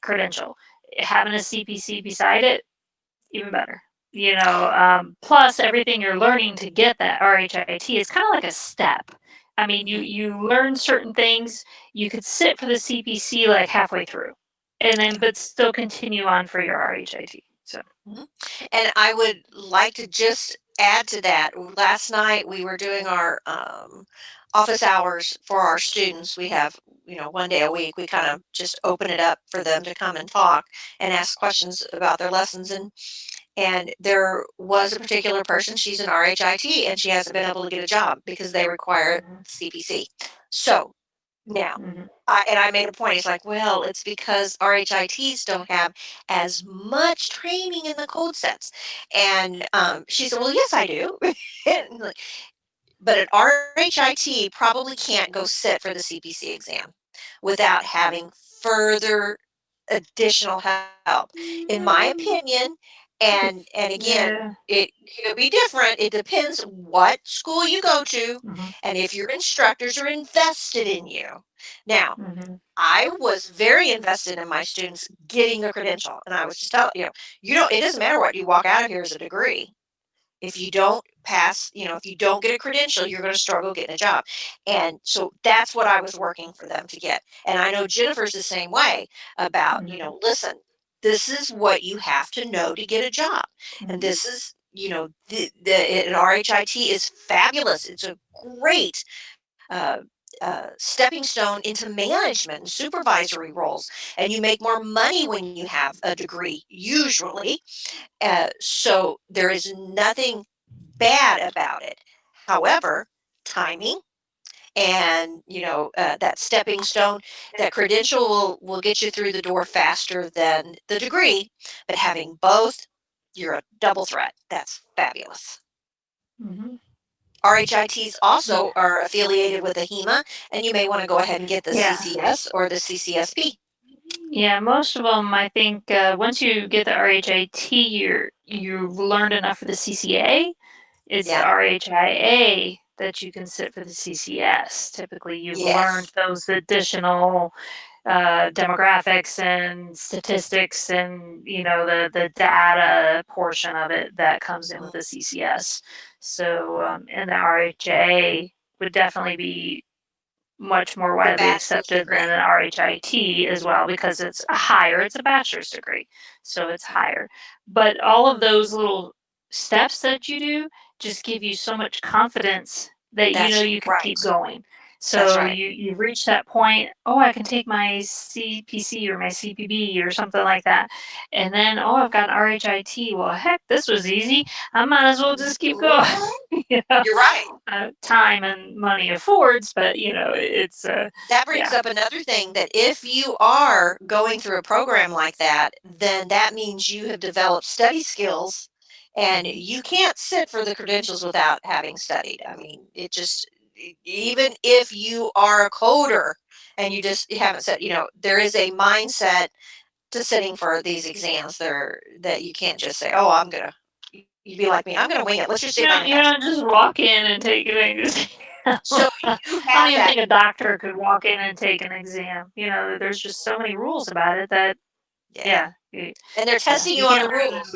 credential. Having a CPC beside it, even better. Plus everything you're learning to get that RHIT is kind of like a step. I mean, you learn certain things. You could sit for the CPC like halfway through, and then but still continue on for your RHIT. So. And I would like to just add to that. Last night we were doing our office hours for our students. We have, one day a week. We kind of just open it up for them to come and talk and ask questions about their lessons. And there was a particular person, she's an RHIT, and she hasn't been able to get a job because they require CPC. So now, I made a point. He's like, well, it's because RHITs don't have as much training in the code sets. And she said, well, yes, I do. But an RHIT probably can't go sit for the CPC exam without having further additional help, in my opinion. And again, Yeah. it could be different. It depends what school you go to and if your instructors are invested in you. Now, I was very invested in my students getting a credential, and I was just telling it doesn't matter what you walk out of here as a degree. If you don't pass, if you don't get a credential, you're going to struggle getting a job. And so that's what I was working for them to get. And I know Jennifer's the same way about, listen, this is what you have to know to get a job. And this is, an RHIT is fabulous. It's a great uh, stepping stone into management and supervisory roles. And you make more money when you have a degree, usually. So there is nothing bad about it. However, timing and that stepping stone, that credential will get you through the door faster than the degree. But having both, you're a double threat. That's fabulous. RHITs also are affiliated with a HEMA, and you may want to go ahead and get the CCS or the CCSP. Yeah, most of them, I think, once you get the RHIT, you've learned enough for the CCA. It's the RHIA that you can sit for the CCS. Typically, you've learned those additional demographics and statistics and, the data portion of it that comes in with the CCS. So, and the RHIA would definitely be much more widely accepted than an RHIT as well, because it's higher. It's a bachelor's degree, so it's higher. But all of those little steps that you do just give you so much confidence that you can keep going. So you reach that point, oh, I can take my CPC or my CPB or something like that. And then, oh, I've got an RHIT. Well, heck, this was easy. I might as well just keep going. You're right. Time and money affords, but it's that brings up another thing, that if you are going through a program like that, then that means you have developed study skills, and you can't sit for the credentials without having studied. I mean, even if you are a coder and you haven't said, there is a mindset to sitting for these exams there that you can't just say, oh, you'd be like me, I'm going to wing it. Let's just see if I can pass. Just walk in and take an exam. So you I don't even think a doctor could walk in and take an exam. There's just so many rules about it that, and they're testing you on the rules.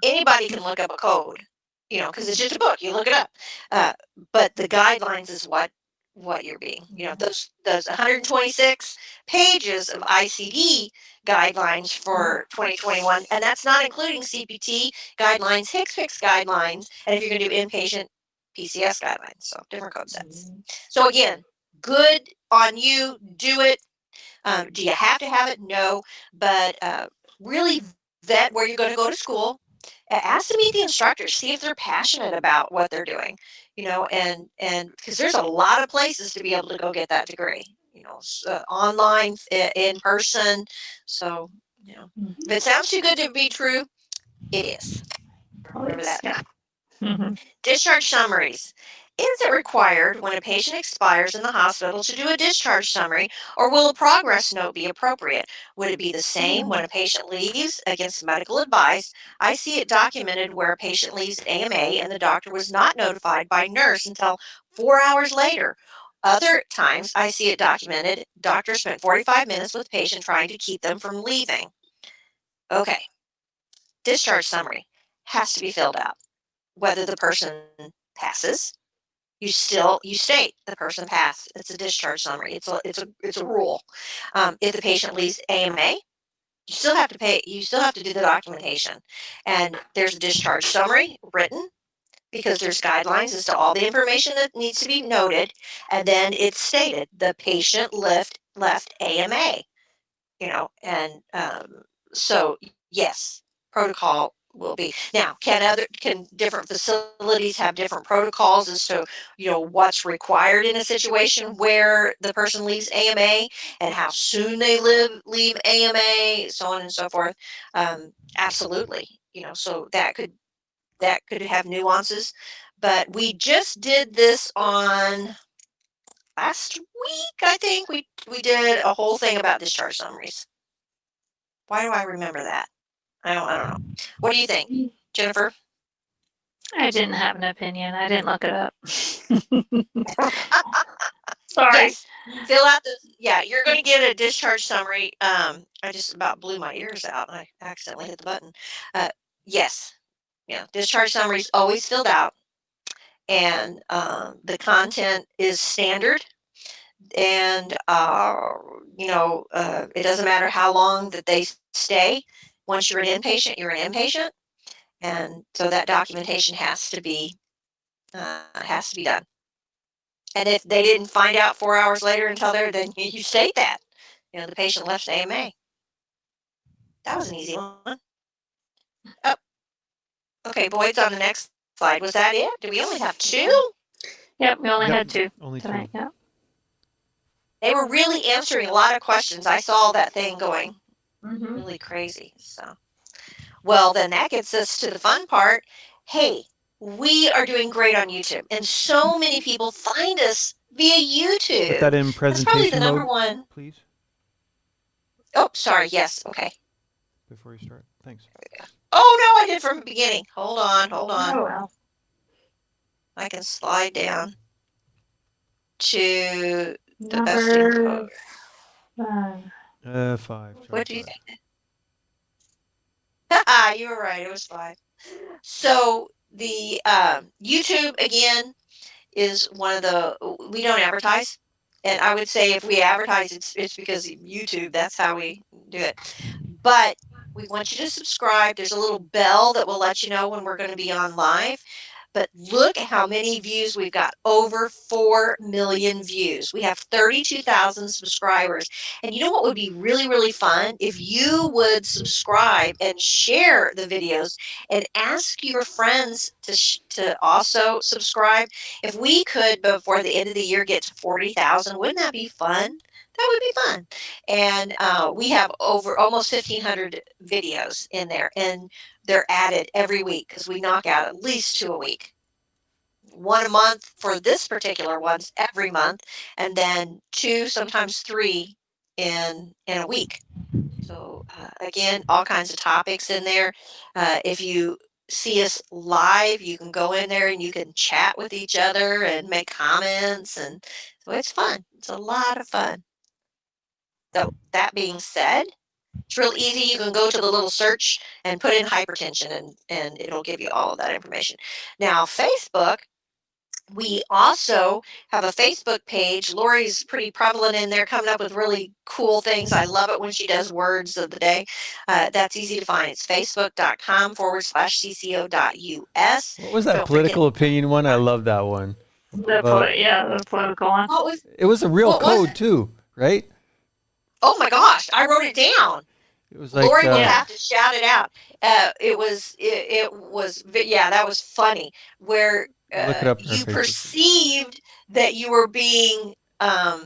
Anybody can look up a code, because it's just a book. You look it up. But the guidelines is what what you're being, those 126 pages of ICD guidelines for 2021, and that's not including CPT guidelines, HCPCS guidelines, and if you're going to do inpatient PCS guidelines, so different code sets. So again, good on you, do it. Do you have to have it? No, but really vet where you're going to go to school. Ask to meet the instructors, see if they're passionate about what they're doing, and because there's a lot of places to be able to go get that degree, online, in person. So, if it sounds too good to be true, it is. Remember that. Yeah. Discharge summaries. Is it required when a patient expires in the hospital to do a discharge summary, or will a progress note be appropriate? Would it be the same when a patient leaves against medical advice? I see it documented where a patient leaves AMA and the doctor was not notified by nurse until 4 hours later. Other times I see it documented, doctor spent 45 minutes with patient trying to keep them from leaving. Okay. Discharge summary has to be filled out. Whether the person passes, you state the person passed. It's a discharge summary. It's a rule. If the patient leaves AMA, you still have to pay. You still have to do the documentation, and there's a discharge summary written because there's guidelines as to all the information that needs to be noted, and then it's stated the patient left AMA. And so yes, protocol will be. Now, can different facilities have different protocols as to what's required in a situation where the person leaves AMA and how soon they leave AMA, so on and so forth. Absolutely, so that could have nuances, but we just did this on last week. I think we did a whole thing about discharge summaries. Why do I remember that? I don't know. What do you think, Jennifer? I didn't have an opinion. I didn't look it up. Sorry. Yes. Fill out you're going to get a discharge summary. I just about blew my ears out. I accidentally hit the button. Yes. Yeah. Discharge summary is always filled out. And the content is standard. And, it doesn't matter how long that they stay. Once you're an inpatient, you're an inpatient. And so that documentation has to be done. And if they didn't find out 4 hours later until then you state that, the patient left AMA. That was an easy one. Oh, okay, Boyd's on the next slide. Was that it? Do we only have 2? Yep, we only had 2 only tonight. 2. Yeah. They were really answering a lot of questions. I saw that thing going really crazy. So, well, then that gets us to the fun part. Hey, we are doing great on YouTube, and so many people find us via YouTube. Put that in presentation That's probably the number mode, one. please. Oh, sorry. Yes. Okay. Before you start. Thanks. Oh, no, I did from the beginning. Hold on. Oh, well. I can slide down to the Number 5. What do you think? You were right. It was 5. So the YouTube, again, is one of the, we don't advertise. And I would say if we advertise, it's because of YouTube. That's how we do it. But we want you to subscribe. There's a little bell that will let you know when we're going to be on live. But look at how many views we've got. Over 4 million views. We have 32,000 subscribers. And you know what would be really, really fun? If you would subscribe and share the videos and ask your friends to also subscribe. If we could, before the end of the year, get to 40,000, wouldn't that be fun? That would be fun. And we have over almost 1,500 videos in there, and they're added every week because we knock out at least 2 a week. 1 a month for this particular one's every month, and then 2, sometimes 3 in a week. So again, all kinds of topics in there. If you see us live, you can go in there and you can chat with each other and make comments, and so it's fun. It's a lot of fun. So that being said, it's real easy. You can go to the little search and put in hypertension, and it'll give you all of that information. Now, Facebook, We also have a Facebook page. Lori's pretty prevalent in there, coming up with really cool things. I love it when she does words of the day. That's easy to find. It's facebook.com/cco.us. What was that Don't political forget. opinion one? I love that one. The political one. What was, It was a real what was code it? too, right? Oh my gosh, I wrote it down. It was like Lori will Yeah. have to shout it out. Yeah, that was funny. Where look it up in our you Facebook. perceived that you were being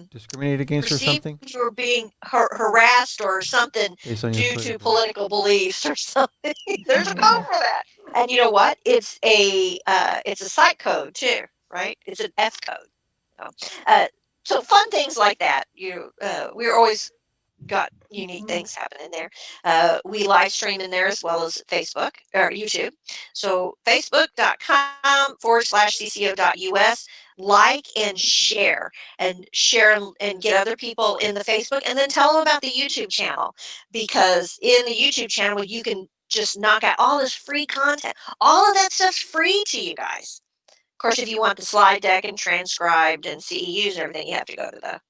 Discriminated against or something you were being harassed or something based on your due to political beliefs or something. There's a code for that. And you know what? It's a site code too, right? It's an F code. So fun things like that. We're always got unique things happening there. We live stream in there as well as Facebook or YouTube. So facebook.com/cco.us. Like and share and get other people in the Facebook, and then tell them about the YouTube channel, because in the YouTube channel you can just knock out all this free content. All of that stuff's free to you guys. Of course, if you want the slide deck and transcribed and CEUs and everything, you have to go to the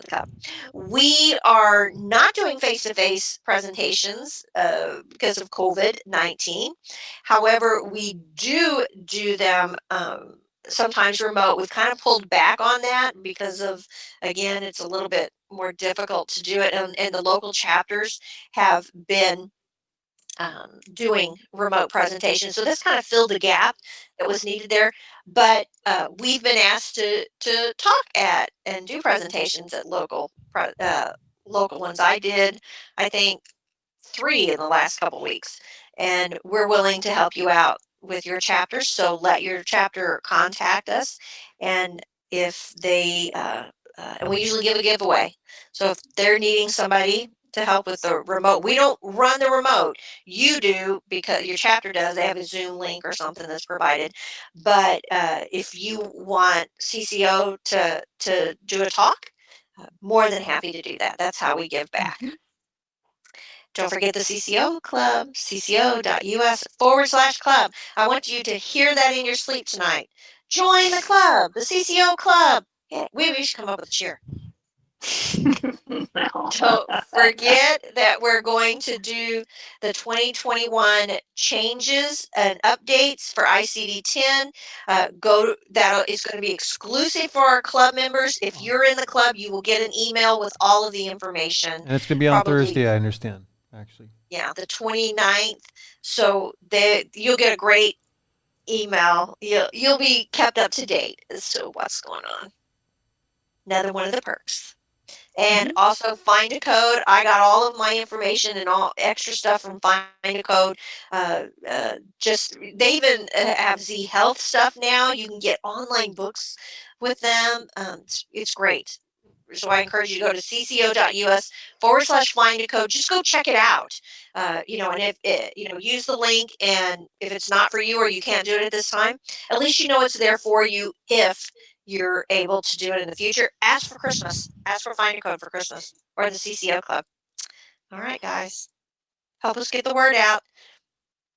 club. We are not doing face-to-face presentations because of COVID-19. However, we do them sometimes remote. We've kind of pulled back on that because of, again, it's a little bit more difficult to do it, and the local chapters have been doing remote presentations. So this kind of filled a gap that was needed there. But we've been asked to talk at and do presentations at local ones. I did, I think, 3 in the last couple weeks, and we're willing to help you out with your chapters. So let your chapter contact us, and if they and we usually give a giveaway. So if they're needing somebody to help with the remote, we don't run the remote. You do, because your chapter does. They have a Zoom link or something that's provided. But if you want CCO to do a talk, more than happy to do that. That's how we give back. Don't forget the CCO Club, cco.us/club. I want you to hear that in your sleep tonight. Join the club, the CCO Club. Yeah, we should come up with a cheer. Don't forget that we're going to do the 2021 changes and updates for ICD-10. That is going to be exclusive for our club members. If you're in the club, you will get an email with all of the information. and it's going to be on Thursday, I understand, actually. Yeah, the 29th. So you'll get a great email. You'll be kept up to date as to what's going on. Another one of the perks. And also Find a Code. I got all of my information and all extra stuff from Find a Code. They even have Z Health stuff now. You can get online books with them. It's great. So I encourage you to go to cco.us/find a code. Just go check it out. And if use the link. And if it's not for you or you can't do it at this time, at least you know it's there for you if you're able to do it in the future. Ask for Christmas. Ask for Find a Code for Christmas or the CCO Club. All right, guys. Help us get the word out.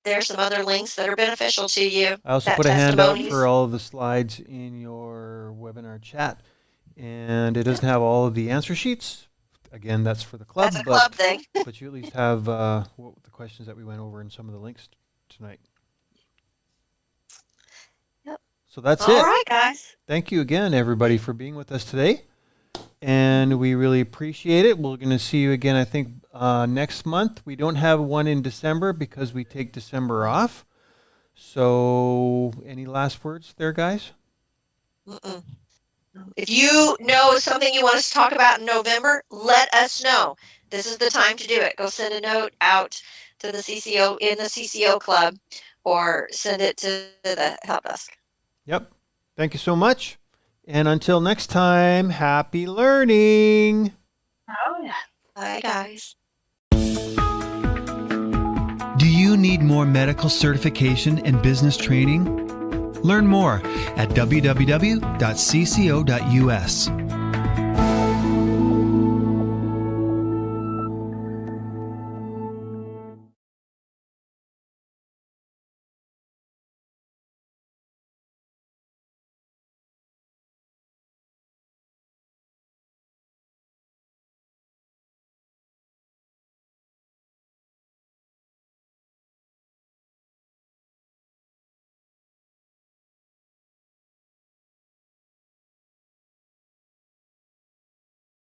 There's some other links that are beneficial to you. I also put a handout for all of the slides in your webinar chat. And it doesn't have all of the answer sheets. Again, that's for the club. That's a club thing. But you at least have the questions that we went over and some of the links tonight. Yep. So that's it. All right, guys. Thank you again, everybody, for being with us today. And we really appreciate it. We're going to see you again, I think, next month. We don't have one in December because we take December off. So any last words there, guys? If you know something you want us to talk about in November, let us know. This is the time to do it. Go send a note out to the CCO in the CCO Club, or send it to the help desk. Yep. Thank you so much. And until next time, happy learning. Oh, yeah. Bye, guys. Do you need more medical certification and business training? Learn more at www.cco.us.